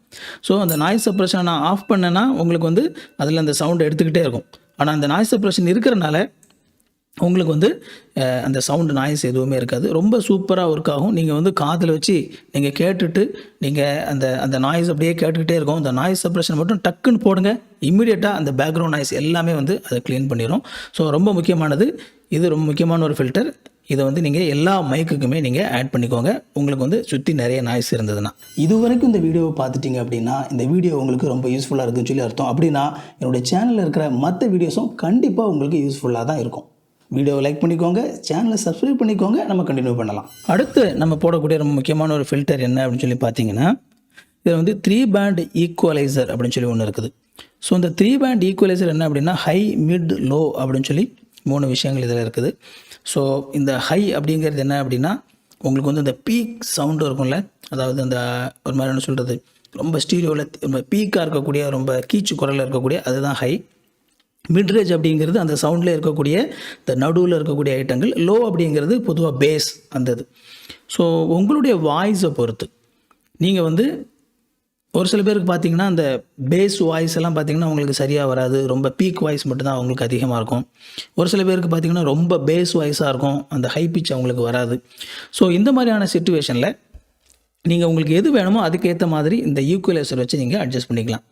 ஸோ அந்த நாய்ஸ் சப்ரஷனை நான் ஆஃப் பண்ணேன்னா உங்களுக்கு வந்து அதில் அந்த சவுண்டு எடுத்துக்கிட்டே இருக்கும். ஆனால் அந்த நாய்ஸ் சப்ரஷன் இருக்கிறனால உங்களுக்கு வந்து அந்த சவுண்டு நாய்ஸ் எதுவுமே இருக்காது. ரொம்ப சூப்பராக ஒர்க் ஆகும். நீங்கள் வந்து காதில் வச்சு நீங்கள் கேட்டுட்டு நீங்கள் அந்த நாய்ஸ் அப்படியே கேட்டுக்கிட்டே இருக்கும். அந்த நாய்ஸ் சப்ரஷன் மட்டும் டக்குன்னு போடுங்க, இம்மிடியேட்டாக அந்த பேக்ரவுண்ட் நாய்ஸ் எல்லாமே வந்து அதை க்ளீன் பண்ணிடும். ஸோ ரொம்ப முக்கியமானது இது, ரொம்ப முக்கியமான ஒரு ஃபில்டர். இதை வந்து நீங்கள் எல்லா மைக்குக்குமே நீங்கள் ஆட் பண்ணிக்கோங்க, உங்களுக்கு வந்து சுற்றி நிறைய நாய்ஸ் இருந்ததுன்னா. இதுவரைக்கும் இந்த வீடியோவை பார்த்துட்டிங்க அப்படின்னா இந்த வீடியோ உங்களுக்கு ரொம்ப யூஸ்ஃபுல்லாக இருக்குன்னு சொல்லி அர்த்தம். அப்படின்னா என்னுடைய சேனலில் இருக்கிற மற்ற வீடியோஸும் கண்டிப்பாக உங்களுக்கு யூஸ்ஃபுல்லாக தான் இருக்கும். வீடியோவை லைக் பண்ணிக்கோங்க, சேனலை சப்ஸ்கிரைப் பண்ணிக்கோங்க, நம்ம கண்டினியூ பண்ணலாம். அடுத்து நம்ம போடக்கூடிய ரொம்ப முக்கியமான ஒரு ஃபில்டர் என்ன அப்படின்னு சொல்லி பார்த்தீங்கன்னா, இதில் வந்து 3 பேண்ட் ஈக்குவலைசர் அப்படின்னு சொல்லி ஒன்று இருக்குது. ஸோ இந்த 3 பேண்ட் ஈக்குவலைசர் என்ன அப்படின்னா, ஹை, மிட், லோ அப்படின்னு சொல்லி 3 விஷயங்கள் இதில் இருக்குது. ஸோ இந்த ஹை அப்படிங்கிறது என்ன அப்படின்னா, உங்களுக்கு வந்து இந்த பீக் சவுண்டு இருக்கும்ல, அதாவது அந்த ஒரு மாதிரி என்ன சொல்கிறது, ரொம்ப ஸ்டீரியோவில் ரொம்ப பீக்காக இருக்கக்கூடிய, ரொம்ப கீச்சு குரலில் இருக்கக்கூடிய அதுதான் ஹை. மிட்ரேஜ் அப்படிங்கிறது அந்த சவுண்டில் இருக்கக்கூடிய இந்த நடுவில் இருக்கக்கூடிய ஐட்டங்கள். லோ அப்படிங்கிறது பொதுவாக பேஸ் அந்த இது. ஸோ உங்களுடைய வாய்ஸை பொறுத்து நீங்கள் வந்து ஒரு சில பேருக்கு பார்த்தீங்கன்னா, அந்த பேஸ் வாய்ஸ் எல்லாம் பார்த்தீங்கன்னா, உங்களுக்கு சரியா வராது. ரொம்ப பீக் வாய்ஸ் மட்டும் தான் அவங்களுக்கு அதிகமா இருக்கும். ஒரு சில பேருக்கு பார்த்தீங்கன்னா, ரொம்ப பேஸ் வாய்ஸா இருக்கும். அந்த ஹை பிட்ச் அவங்களுக்கு வராது. ஸோ இந்த மாதிரியான சிச்சுவேஷனில நீங்க உங்களுக்கு எது வேணுமோ அதுக்கேத்த மாதிரி இந்த ஈக்குவலைசர் வச்சு நீங்க அட்ஜஸ்ட் பண்ணிக்கலாம்.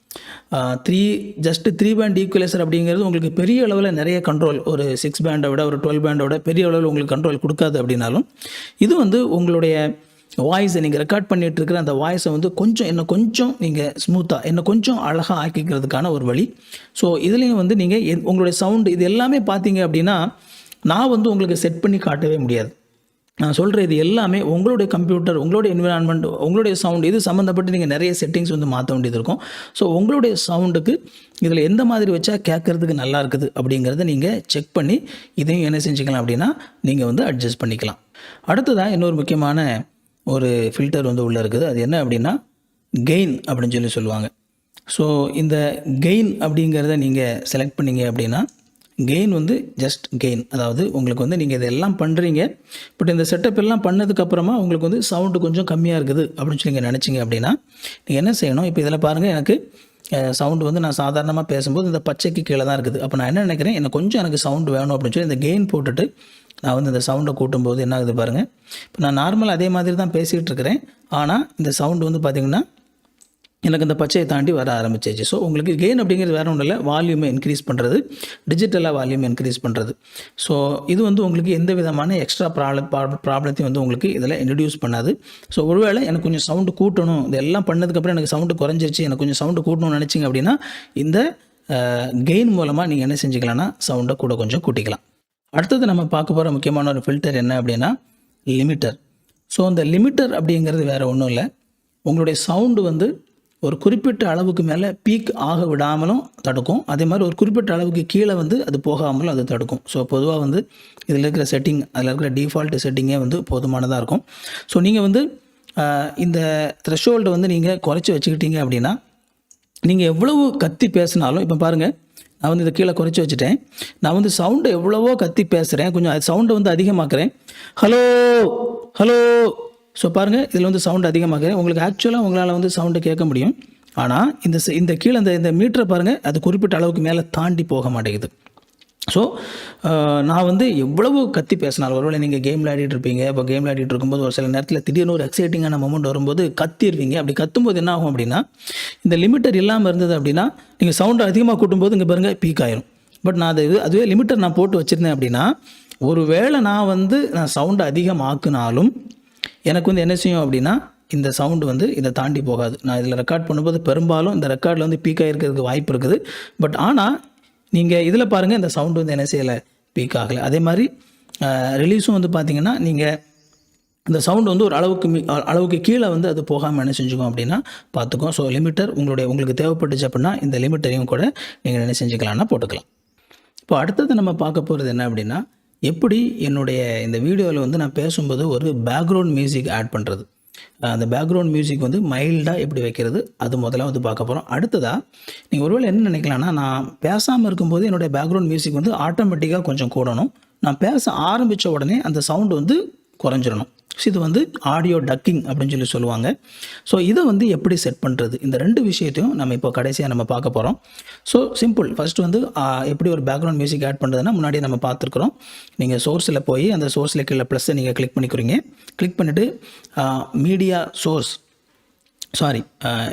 3 பேண்ட் ஈக்குவலைசர் அப்படிங்கிறது உங்களுக்கு பெரிய அளவுல நிறைய கண்ட்ரோல், ஒரு 6 பேண்ட விட, ஒரு 12 பேண்ட விட பெரிய அளவுல உங்களுக்கு கண்ட்ரோல் குடுக்காது அப்படின்னாலும், இது வந்து உங்களுடைய வாய்ஸை நீங்கள் ரெக்கார்ட் பண்ணிட்டு இருக்கிற அந்த வாய்ஸை வந்து இன்னும் கொஞ்சம் நீங்கள் ஸ்மூத்தாக, இன்னும் கொஞ்சம் அழகாக ஆக்கிக்கிறதுக்கான ஒரு வழி. ஸோ இதுலேயும் வந்து நீங்கள் உங்களுடைய சவுண்டு இது எல்லாமே பார்த்தீங்க அப்படின்னா, நான் வந்து உங்களுக்கு செட் பண்ணி காட்டவே முடியாது. நான் சொல்கிற இது எல்லாமே உங்களுடைய கம்ப்யூட்டர், உங்களுடைய என்விரான்மெண்ட், உங்களுடைய சவுண்ட் இது சம்மந்தப்பட்டு நீங்கள் நிறைய செட்டிங்ஸ் வந்து மாற்ற வேண்டியது இருக்கும். ஸோ உங்களுடைய சவுண்டுக்கு இதில் எந்த மாதிரி வச்சா கேட்குறதுக்கு நல்லா இருக்குது அப்படிங்கிறத நீங்கள் செக் பண்ணி இதையும் என்ன செஞ்சுக்கலாம் அப்படின்னா, நீங்கள் வந்து அட்ஜஸ்ட் பண்ணிக்கலாம். அடுத்ததாக இன்னொரு முக்கியமான ஒரு ஃபில்டர் வந்து உள்ளே இருக்குது. அது என்ன அப்படின்னா, கெயின் அப்படின்னு சொல்லுவாங்க. ஸோ இந்த கெயின் அப்படிங்கிறத நீங்கள் செலக்ட் பண்ணீங்க அப்படின்னா, கெயின் வந்து ஜஸ்ட் கெயின், அதாவது உங்களுக்கு வந்து நீங்கள் இதெல்லாம் பண்ணுறீங்க, பட் இந்த செட்டப் எல்லாம் பண்ணதுக்கப்புறமா உங்களுக்கு வந்து சவுண்டு கொஞ்சம் கம்மியாக இருக்குது அப்படின்னு நீங்கள் நினச்சிங்க அப்படின்னா, நீங்கள் என்ன செய்யணும், இப்போ இதில் பாருங்கள், எனக்கு சவுண்டு வந்து நான் சாதாரணமாக பேசும்போது இந்த பச்சைக்கு கீழே தான் இருக்குது. அப்போ நான் என்ன நினைக்கிறேன், எனக்கு சவுண்டு வேணும் அப்படின்னு சொல்லி இந்த கெயின் போட்டுட்டு நான் வந்து இந்த சவுண்டை கூட்டும்போது என்ன ஆகுது பாருங்கள். இப்போ நான் நார்மலாக அதே மாதிரி தான் பேசிகிட்டு இருக்கிறேன், ஆனால் இந்த சவுண்டு வந்து பார்த்திங்கன்னா எனக்கு இந்த பச்சையை தாண்டி வர ஆரம்பிச்சிச்சு. ஸோ உங்களுக்கு கெயின் அப்படிங்கிறது வேறு ஒன்றும் இல்லை, வால்யூமை இன்க்ரீஸ் பண்ணுறது, டிஜிட்டலாக வால்யூம் இன்க்ரீஸ் பண்ணுறது. ஸோ இது வந்து உங்களுக்கு எந்த விதமான எக்ஸ்ட்ரா ப்ராப்ளத்தையும் வந்து உங்களுக்கு இதில் இன்ட்ரடியூஸ் பண்ணாது. ஸோ ஒருவேளை எனக்கு கொஞ்சம் சவுண்டு கூட்டணும், இதெல்லாம் பண்ணதுக்கப்புறம் எனக்கு சவுண்டு குறைஞ்சிருச்சு, எனக்கு கொஞ்சம் சவுண்டு கூட்டணும்னு நினச்சிங்க அப்படின்னா, இந்த கெயின் மூலமாக நீங்கள் என்ன செஞ்சுக்கலாம்னா சவுண்டை கூட கொஞ்சம் கூட்டிக்கலாம். அடுத்தது நம்ம பார்க்க போகிற முக்கியமான ஒரு ஃபில்டர் என்ன அப்படின்னா, லிமிட்டர். ஸோ அந்த லிமிட்டர் அப்படிங்கிறது வேறு ஒன்றும் இல்லை, உங்களுடைய சவுண்டு வந்து ஒரு குறிப்பிட்ட அளவுக்கு மேலே பீக் ஆக விடாமலும் தடுக்கும், அதே மாதிரி ஒரு குறிப்பிட்ட அளவுக்கு கீழே வந்து அது போகாமலும் அது தடுக்கும். ஸோ பொதுவாக வந்து இதில் இருக்கிற செட்டிங், அதில் இருக்கிற டிஃபால்ட் செட்டிங்கே வந்து போதுமானதாக இருக்கும். ஸோ நீங்கள் வந்து இந்த த்ரெஷோல்டை வந்து நீங்கள் குறைச்சி வச்சுக்கிட்டீங்க அப்படின்னா, நீங்கள் எவ்வளவு கத்தி பேசினாலும், இப்போ பாருங்கள், நான் வந்து இதை கீழே குறைச்சி வச்சுட்டேன், நான் வந்து சவுண்டை எவ்வளவோ கத்தி பேசுகிறேன், கொஞ்சம் அது சவுண்டை வந்து அதிகமாக்குறேன், ஹலோ ஹலோ. ஸோ பாருங்கள், இதில் வந்து சவுண்ட் அதிகமாக்குறேன், உங்களுக்கு ஆக்சுவலாக உங்களால் வந்து சவுண்டு கேட்க முடியும். ஆனால் இந்த கீழே இந்த மீட்டரை பாருங்கள், அது குறிப்பிட்ட அளவுக்கு மேலே தாண்டி போக மாட்டேங்குது. ஸோ நான் வந்து எவ்வளவு கத்தி பேசினாலும், ஒருவேளை நீங்கள் கேம் விளையாடிட்டு இருப்பீங்க, இப்போ கேம் விளையாடிட்டு இருக்கும்போது ஒரு சில நேரத்தில் திடீர்னு ஒரு எக்ஸைட்டிங்கான மொமெண்ட் வரும்போது கத்திடுவீங்க. அப்படி கத்தும்போது என்ன ஆகும் அப்படின்னா, இந்த லிமிட்டர் இல்லாமல் இருந்தது அப்படின்னா, நீங்கள் சவுண்டை அதிகமாக கூட்டும்போது இங்கே பாருங்கள் பீக் ஆயிரும். பட் நான் அதுவே லிமிட்டர் நான் போட்டு வச்சுருந்தேன் அப்படின்னா, ஒருவேளை நான் சவுண்டை அதிகமாக்குனாலும் எனக்கு வந்து என்ன செய்யும் அப்படின்னா, இந்த சவுண்டு வந்து இதை தாண்டி போகாது. நான் இதில் ரெக்கார்ட் பண்ணும்போது பெரும்பாலும் இந்த ரெக்கார்டில் வந்து பீக் ஆகிருக்கிறதுக்கு வாய்ப்பு இருக்குது. பட் ஆனால் நீங்கள் இதில் பாருங்கள், இந்த சவுண்டு வந்து என்ன செய்யலை, பீக் ஆகலை. அதே மாதிரி ரிலீஸும் வந்து பார்த்திங்கன்னா, நீங்கள் இந்த சவுண்டு வந்து ஒரு அளவுக்கு கீழே வந்து அது போகாமல் என்ன செஞ்சுக்கோம் அப்படின்னா பார்த்துக்கோம். ஸோ லிமிட்டர் உங்களுக்கு தேவைப்பட்டுச்சு அப்படின்னா இந்த லிமிட்டரையும் கூட நீங்கள் என்ன செஞ்சுக்கலாம்னா போட்டுக்கலாம். இப்போ அடுத்தது நம்ம பார்க்க போகிறது என்ன அப்படின்னா, எப்படி என்னுடைய இந்த வீடியோவில் வந்து நான் பேசும்போது ஒரு பேக்ரவுண்ட் மியூசிக் ஆட் பண்ணுறது, அந்த பேக்ரவுண்ட் மியூசிக் வந்து மைல்டாக எப்படி வைக்கிறது, அது முதல்ல வந்து பார்க்க போகிறோம். அடுத்ததாக நீங்கள் ஒருவேளை என்ன நினைக்கலாம்னா, நான் பேசாமல் இருக்கும்போது என்னுடைய பேக்ரவுண்ட் மியூசிக் வந்து ஆட்டோமேட்டிக்காக கொஞ்சம் கூடணும், நான் பேச ஆரம்பித்த உடனே அந்த சவுண்டு வந்து குறைஞ்சிடணும். ஸோ இது வந்து ஆடியோ டக்கிங் அப்படின்னு சொல்லுவாங்க. ஸோ இதை வந்து எப்படி செட் பண்ணுறது, இந்த ரெண்டு விஷயத்தையும் நம்ம இப்போ கடைசியாக நம்ம பார்க்க போகிறோம். So simple. ஃபஸ்ட்டு வந்து எப்படி ஒரு பேக்ரவுண்ட் மியூசிக் ஆட் பண்ணுறதுன்னா முன்னாடியே நம்ம பார்த்துருக்குறோம். நீங்கள் சோர்ஸில் போய் அந்த சோர்ஸில் கீழே ப்ளஸ்ஸை நீங்கள் கிளிக் பண்ணிக்கிறீங்க. கிளிக் பண்ணிவிட்டு media source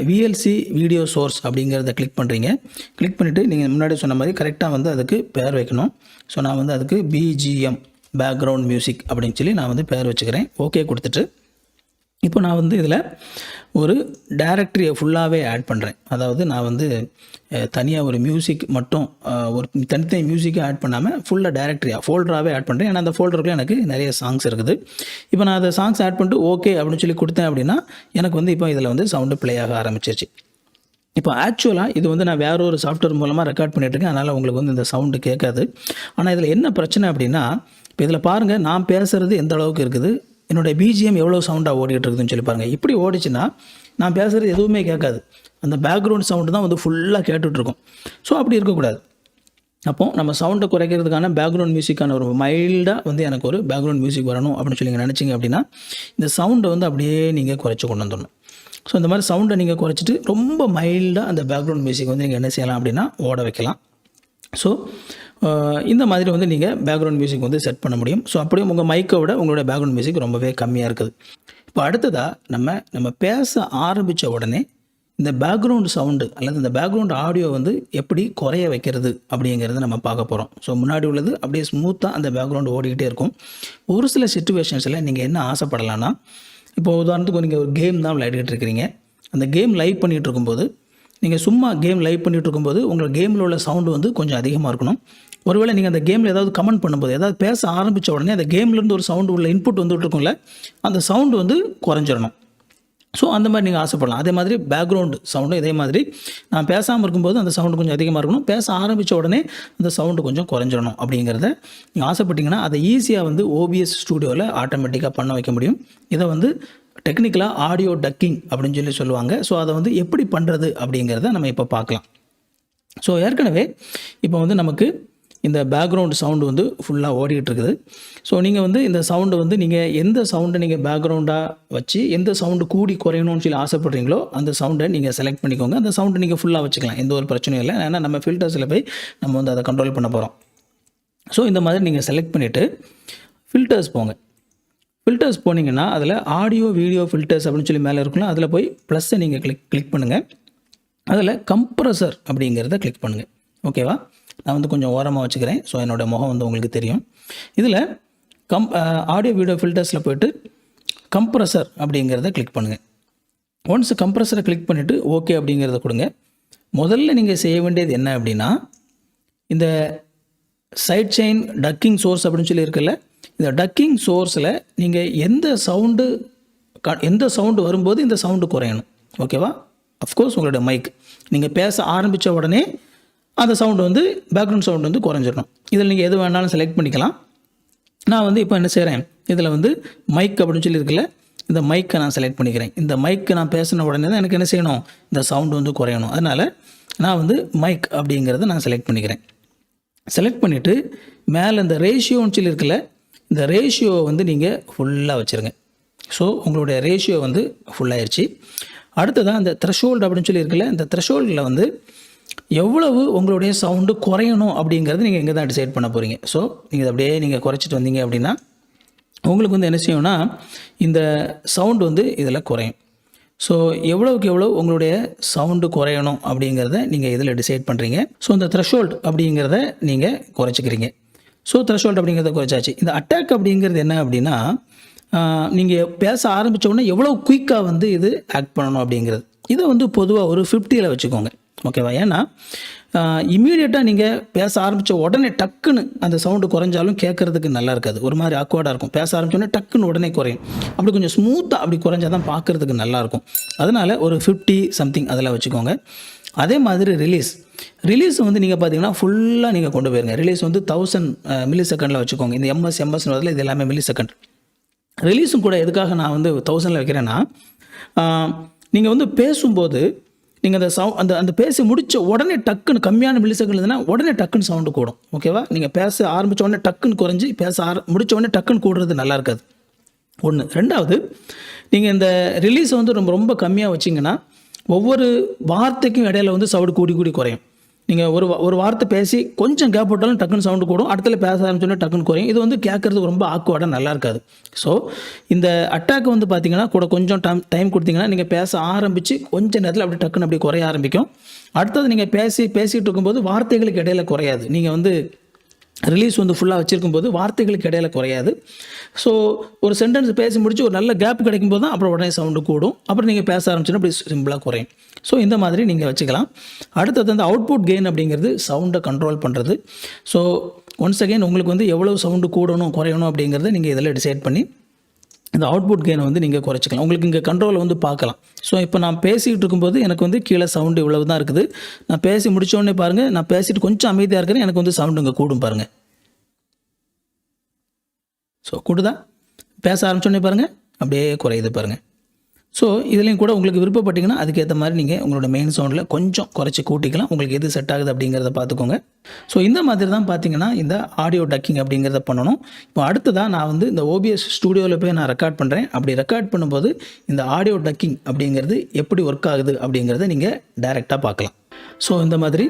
VLC video source அப்படிங்கிறத கிளிக் பண்ணுறீங்க. கிளிக் பண்ணிவிட்டு நீங்கள் முன்னாடி சொன்ன மாதிரி கரெக்டாக வந்து அதுக்கு பேர் வைக்கணும். ஸோ நான் வந்து அதுக்கு பிஜிஎம் பேக்ரவுண்ட் மியூசிக் அப்படின்னு சொல்லி நான் வந்து பேர் வச்சுக்கிறேன். ஓகே கொடுத்துட்டு இப்போ நான் வந்து இதில் ஒரு டைரக்டரியை ஃபுல்லாகவே ஆட் பண்ணுறேன். அதாவது நான் வந்து தனியாக ஒரு மியூசிக் மட்டும் ஒரு தனித்தனி மியூசிக்கை ஆட் பண்ணாமல் ஃபுல்லாக டைரக்டரியாக ஃபோல்டராகவே ஆட் பண்ணுறேன். ஏன்னா அந்த ஃபோல்டருக்குள்ளே எனக்கு நிறைய சாங்ஸ் இருக்குது. இப்போ நான் அதை சாங்ஸ் ஆட் பண்ணிட்டு ஓகே அப்படின்னு சொல்லி கொடுத்தேன் அப்படின்னா எனக்கு வந்து இப்போ இதில் வந்து சவுண்டு ப்ளே ஆக ஆரம்பிச்சிருச்சு. இப்போ ஆக்சுவலாக இது வந்து நான் வேறு ஒரு சாஃப்ட்வேர் மூலமாக ரெக்கார்ட் பண்ணிகிட்ருக்கேன், அதனால் உங்களுக்கு வந்து இந்த சவுண்டு கேட்காது. ஆனால் இதில் என்ன பிரச்சனை அப்படின்னா, இப்போ இதில் பாருங்கள், நான் பேசுகிறது எந்த அளவுக்கு இருக்குது, என்னுடைய பிஜிஎம் எவ்வளோ சவுண்டாக ஓடிட்டு இருக்குதுன்னு சொல்லி பாருங்கள். இப்படி ஓடிச்சுன்னா நான் பேசுகிறது எதுவுமே கேட்காது, அந்த பேக்ரவுண்ட் சவுண்டு தான் வந்து ஃபுல்லாக கேட்டுட்ருக்கும். ஸோ அப்படி இருக்கக்கூடாது. அப்போது நம்ம சவுண்டை குறைக்கிறதுக்கான பேக்ரவுண்ட் மியூசிக்கான ஒரு மைல்டாக வந்து எனக்கு ஒரு பேக்ரவுண்ட் மியூசிக் வரணும் அப்படின்னு சொல்லி நீங்கள் நினச்சிங்க அப்படின்னா இந்த சவுண்டை வந்து அப்படியே நீங்கள் குறைச்சி கொண்டு வந்துடணும். ஸோ இந்த மாதிரி சவுண்டை நீங்கள் குறைச்சிட்டு ரொம்ப மைல்டாக அந்த பேக்ரவுண்ட் மியூசிக் வந்து நீங்கள் என்ன செய்யலாம் அப்படின்னா ஓட வைக்கலாம். ஸோ இந்த மாதிரி வந்து நீங்கள் பேக்ரவுண்ட் மியூசிக் வந்து செட் பண்ண முடியும். ஸோ அப்படியே உங்கள் மைக்கை விட உங்களோட பேக்ரவுண்ட் மியூசிக் ரொம்பவே கம்மியாக இருக்குது. இப்போ அடுத்ததாக நம்ம பேச ஆரம்பித்த உடனே இந்த பேக்ரவுண்ட் சவுண்டு அல்லது இந்த பேக்ரவுண்ட் ஆடியோ வந்து எப்படி குறைய வைக்கிறது அப்படிங்கிறத நம்ம பார்க்க போகிறோம். ஸோ முன்னாடி உள்ளது அப்படியே ஸ்மூத்தாக அந்த பேக்ரவுண்டு ஓடிக்கிட்டே இருக்கும். ஒரு சில சிச்சுவேஷன்ஸில் நீங்கள் என்ன ஆசைப்படலான்னா, இப்போ உதாரணத்துக்கு நீங்கள் ஒரு கேம் தான் விளையாடிட்டு இருக்கிறீங்க. அந்த கேம் லைவ் பண்ணிகிட்டு இருக்கும்போது நீங்கள் சும்மா கேம் லைவ் பண்ணிகிட்டு இருக்கும்போது உங்களோட கேமில் உள்ள சவுண்டு வந்து கொஞ்சம் அதிகமாக இருக்கணும். ஒருவேளை நீங்கள் அந்த கேமில் ஏதாவது கமெண்ட் பண்ணும்போது ஏதாவது பேச ஆரம்பித்த உடனே அந்த கேம்லேருந்து ஒரு சவுண்டு உள்ள இன்புட் வந்துட்டு இருக்கும்ல, அந்த சவுண்டு வந்து குறைஞ்சிடணும். ஸோ அந்த மாதிரி நீங்கள் ஆசைப்படலாம். அதே மாதிரி பேக்ரவுண்டு சவுண்டும் இதே மாதிரி நான் பேசாமல் இருக்கும்போது அந்த சவுண்டு கொஞ்சம் அதிகமாக இருக்கணும், பேச ஆரம்பித்த உடனே அந்த சவுண்டு கொஞ்சம் குறைஞ்சிடணும். அப்படிங்கிறத நீங்கள் ஆசைப்பட்டீங்கன்னா அதை ஈஸியாக வந்து OBS ஸ்டூடியோவில் ஆட்டோமேட்டிக்காக பண்ண வைக்க முடியும். இதை வந்து டெக்னிக்கலாக ஆடியோ டக்கிங் அப்படின்னு சொல்லி சொல்லுவாங்க. ஸோ அதை வந்து எப்படி பண்ணுறது அப்படிங்கிறத நம்ம இப்போ பார்க்கலாம். ஸோ ஏற்கனவே இப்போ வந்து நமக்கு இந்த பேக்ரவுண்ட் சவுண்டு வந்து ஃபுல்லாக ஓடிக்கிட்டு இருக்குது. ஸோ நீங்கள் வந்து இந்த சவுண்டு வந்து நீங்கள் எந்த சவுண்டை நீங்கள் பேக்ரவுண்டாக வச்சு எந்த சவுண்டு கூடி குறையணும்னு சொல்லி ஆசைப்படுறீங்களோ அந்த சவுண்டை நீங்கள் செலக்ட் பண்ணிக்கோங்க. அந்த சவுண்டை நீங்கள் ஃபுல்லாக வச்சுக்கலாம், எந்த ஒரு பிரச்சனையும் இல்லை. ஏன்னா நம்ம ஃபில்டர்ஸில் போய் நம்ம வந்து அதை கண்ட்ரோல் பண்ண போகிறோம். ஸோ இந்த மாதிரி நீங்கள் செலக்ட் பண்ணிவிட்டு ஃபில்டர்ஸ் போங்க. ஃபில்டர்ஸ் போனீங்கன்னா அதில் ஆடியோ வீடியோ ஃபில்டர்ஸ் அப்படின்னு சொல்லி மேலே இருக்கலாம். அதில் போய் ப்ளஸ்ஸை நீங்கள் கிளிக் பண்ணுங்கள். அதில் கம்ப்ரஸர் அப்படிங்கிறத கிளிக் பண்ணுங்கள். ஓகேவா? நான் வந்து கொஞ்சம் ஓரமாக வச்சுக்கிறேன். ஸோ என்னோடய முகம் வந்து உங்களுக்கு தெரியும். இதில் ஆடியோ வீடியோ ஃபில்டர்ஸில் போய்ட்டு கம்ப்ரஸர் அப்படிங்கிறத கிளிக் பண்ணுங்கள். ஒன்ஸ் கம்ப்ரஸரை கிளிக் பண்ணிவிட்டு ஓகே அப்படிங்கிறத கொடுங்க. முதல்ல நீங்கள் செய்ய வேண்டியது என்ன அப்படின்னா, இந்த சைட் செயின் டக்கிங் சோர்ஸ் அப்படின்னு சொல்லி இருக்குல்ல, இந்த டக்கிங் சோர்ஸில் நீங்கள் எந்த சவுண்டு வரும்போது இந்த சவுண்டு குறையணும். ஓகேவா? அஃப்கோர்ஸ் உங்களுடைய மைக் நீங்கள் பேச ஆரம்பித்த உடனே அந்த சவுண்டு வந்து பேக்ரவுண்ட் சவுண்டு வந்து குறைஞ்சிடணும். இதில் நீங்கள் எது வேணாலும் செலக்ட் பண்ணிக்கலாம். நான் வந்து இப்போ என்ன செய்கிறேன், இதில் வந்து மைக் அப்படின்னு சொல்லி இருக்குல்ல, இந்த மைக்கை நான் செலக்ட் பண்ணிக்கிறேன். இந்த மைக்கு நான் பேசின உடனே தான் எனக்கு என்ன செய்யணும், இந்த சவுண்டு வந்து குறையணும். அதனால் நான் வந்து மைக் அப்படிங்கிறத நான் செலக்ட் பண்ணிக்கிறேன். செலக்ட் பண்ணிவிட்டு மேலே இந்த ரேஷியோன்னு சொல்லி இருக்குல்ல, இந்த ரேஷியோவை வந்து நீங்கள் ஃபுல்லாக வச்சுருங்க. ஸோ உங்களுடைய ரேஷியோ வந்து ஃபுல்லாகிடுச்சு. அடுத்ததான் இந்த த்ரெஷோல்டு அப்படின்னு சொல்லி இருக்குல்ல, இந்த த்ரெஷோல்டில் வந்து எவ்வளவு உங்களுடைய சவுண்டு குறையணும் அப்படிங்கிறது நீங்கள் இங்கே தான் டிசைட் பண்ண போகிறீங்க. ஸோ நீங்கள் அப்படியே நீங்கள் குறைச்சிட்டு வந்தீங்க அப்படின்னா உங்களுக்கு வந்து என்ன செய்யும்னா இந்த சவுண்டு வந்து இதில் குறையும். ஸோ எவ்வளோக்கு எவ்வளோ உங்களுடைய சவுண்டு குறையணும் அப்படிங்கிறத நீங்கள் இதில் டிசைட் பண்ணுறீங்க. ஸோ இந்த த்ரெஷோல்டு அப்படிங்கிறத நீங்கள் குறைச்சிக்கிறீங்க. ஸோ த்ரெஷோல்டு அப்படிங்கிறத குறைச்சாச்சு. இந்த அட்டாக் அப்படிங்கிறது என்ன அப்படின்னா, நீங்கள் பேச ஆரம்பித்த உடனே எவ்வளோ குயிக்காக வந்து இது ஆக்ட் பண்ணணும் அப்படிங்கிறது. இதை வந்து பொதுவாக ஒரு 50ல் வச்சுக்கோங்க. ஓகேவா? ஏன்னா இம்மீடியட்டாக நீங்கள் பேச ஆரம்பித்த உடனே டக்குன்னு அந்த சவுண்டு குறைஞ்சாலும் கேட்குறதுக்கு நல்லா இருக்காது, ஒரு மாதிரி ஆக்வர்டாக இருக்கும். பேச ஆரம்பித்தோடனே டக்குன்னு உடனே குறையும். அப்படி கொஞ்சம் ஸ்மூத்தாக அப்படி குறைஞ்சால் தான் பார்க்குறதுக்கு நல்லாயிருக்கும். அதனால் ஒரு 50 சம்திங் அதில் வச்சுக்கோங்க. அதே மாதிரி ரிலீஸ் வந்து நீங்கள் பார்த்தீங்கன்னா ஃபுல்லாக நீங்கள் கொண்டு போயிருங்க. ரிலீஸ் வந்து 1000 மில்லி செகண்டில் வச்சுக்கோங்க. இந்த எம்எஸ்னு வரல, இது எல்லாமே மில்லி செகண்ட். ரிலீஸும் கூட எதுக்காக நான் வந்து 1000ல் வைக்கிறேன்னா, நீங்கள் வந்து பேசும்போது நீங்கள் அந்த பேசி முடித்த உடனே டக்குன்னு கம்மியான மில்லி செகண்ட் இருந்ததுன்னா உடனே டக்குன்னு சவுண்டு கூடும். ஓகேவா? நீங்கள் பேச ஆரம்பித்த உடனே டக்குன்னு குறைஞ்சி முடித்த உடனே டக்குன்னு கூடுறது நல்லா இருக்காது. ஒன்று. ரெண்டாவது, நீங்கள் இந்த ரிலீஸை வந்து ரொம்ப கம்மியாக வச்சிங்கன்னா ஒவ்வொரு வார்த்தைக்கும் இடையில வந்து சவுண்டு கூடி குறையும். நீங்கள் ஒரு வார்த்தை பேசி கொஞ்சம் கேப் போட்டாலும் டக்குன்னு சவுண்டு கூடும், அடுத்தல பேச ஆரம்பிச்சோன்னா டக்குன்னு குறையும். இது வந்து கேட்குறதுக்கு ரொம்ப ஆக்வர்டாக நல்லா இருக்காது. ஸோ இந்த அட்டாக் வந்து பார்த்தீங்கன்னா கூட கொஞ்சம் டைம் கொடுத்தீங்கன்னா நீங்கள் பேச ஆரம்பித்து கொஞ்சம் நேரத்தில் அப்படி டக்குன்னு அப்படி குறைய ஆரம்பிக்கும். அடுத்தது நீங்கள் பேசிகிட்டு இருக்கும்போது வார்த்தைகளுக்கு இடையில குறையாது. நீங்கள் வந்து ரிலீஸ் வந்து ஃபுல்லாக வச்சுருக்கும்போது வார்த்தைகளுக்கு இடையில குறையாது. ஸோ ஒரு சென்டென்ஸ் பேசி முடிச்சு ஒரு நல்ல கேப் கிடைக்கும்போது தான் அப்புறம் உடனே சவுண்டு கூடும். அப்புறம் நீங்கள் பேச ஆரம்பிச்சுன்னா அப்படி சிம்பிளாக குறையும். ஸோ இந்த மாதிரி நீங்கள் வச்சுக்கலாம். அடுத்தது அந்த அவுட்புட் கெயின் அப்படிங்கிறது சவுண்டை கண்ட்ரோல் பண்ணுறது. ஸோ ஒன்ஸ் அகெயின் உங்களுக்கு வந்து எவ்வளோ சவுண்டு கூடணும் குறையணும் அப்படிங்கிறத நீங்கள் இதில் டிசைட் பண்ணி இந்த அவுட்புட் கெயினை வந்து நீங்கள் குறைச்சிக்கலாம். உங்களுக்கு இங்கே கண்ட்ரோலை வந்து பார்க்கலாம். ஸோ இப்போ நான் பேசிகிட்டு இருக்கும்போது எனக்கு வந்து கீழே சவுண்டு இவ்வளவு தான் இருக்குது. நான் பேசி முடித்தோடனே பாருங்கள், நான் பேசிட்டு கொஞ்சம் அமைதியாக இருக்கிறேன், எனக்கு வந்து சவுண்டு இங்கே கூடும் பாருங்கள். ஸோ கூடுதா? பேச ஆரம்பித்தோடனே பாருங்கள் அப்படியே குறையுது பாருங்கள். ஸோ இதுலேயும் கூட உங்களுக்கு விருப்பப்பட்டீங்கன்னா அதுக்கேற்ற மாதிரி நீங்கள் உங்களோட மெயின் சவுண்டில் கொஞ்சம் குறைச்சி கூட்டிக்கலாம். உங்களுக்கு எது செட் ஆகுது அப்படிங்கிறத பார்த்துக்கோங்க. ஸோ இந்த மாதிரி தான் பார்த்தீங்கன்னா இந்த ஆடியோ டக்கிங் அப்படிங்கிறத பண்ணணும். இப்போ அடுத்ததாக நான் வந்து இந்த OBS ஸ்டூடியோவில் போய் நான் ரெக்கார்ட் பண்ணுறேன். அப்படி ரெக்கார்ட் பண்ணும்போது இந்த ஆடியோ டக்கிங் அப்படிங்கிறது எப்படி ஒர்க் ஆகுது அப்படிங்கிறத நீங்கள் டைரெக்டாக பார்க்கலாம். ஸோ இந்த மாதிரி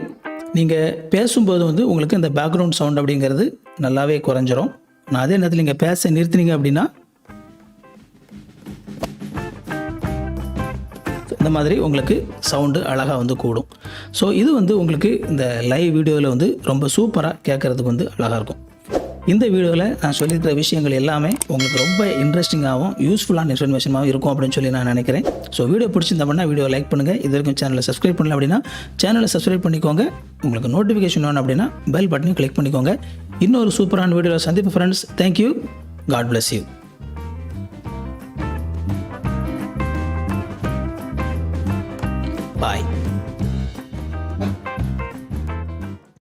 நீங்கள் பேசும்போது வந்து உங்களுக்கு இந்த பேக்ரவுண்ட் சவுண்ட் அப்படிங்கிறது நல்லாவே குறைஞ்சிரும். நான் அதே நேரத்தில் நீங்கள் பேச நிறுத்தினீங்க அப்படின்னா இந்த மாதிரி உங்களுக்கு சவுண்டு அழகாக வந்து கூடும். ஸோ இது வந்து உங்களுக்கு இந்த லைவ் வீடியோவில் வந்து ரொம்ப சூப்பராக கேட்குறதுக்கு வந்து அழகாக இருக்கும். இந்த வீடியோவில் நான் சொல்லியிருக்கிற விஷயங்கள் எல்லாமே உங்களுக்கு ரொம்ப இன்ட்ரெஸ்டிங்காகவும் யூஸ்ஃபுல்லான இன்ஃபர்மேஷனாகவும் இருக்கும் அப்படின்னு சொல்லி நான் நினைக்கிறேன். ஸோ வீடியோ பிடிச்சிருந்தா வீடியோ லைக் பண்ணுங்கள். இது வரைக்கும் சேனலை சப்ஸ்கிரைப் பண்ணல அப்படின்னா சேனலை சப்ஸ்கிரைப் பண்ணிக்கோங்க. உங்களுக்கு நோட்டிஃபிகேஷன் வேணும் அப்படின்னா பெல் பட்டனையும் கிளிக் பண்ணிக்கோங்க. இன்னொரு சூப்பரான வீடியோவில் சந்திப்பு friends. Thank you. God bless you. Bye.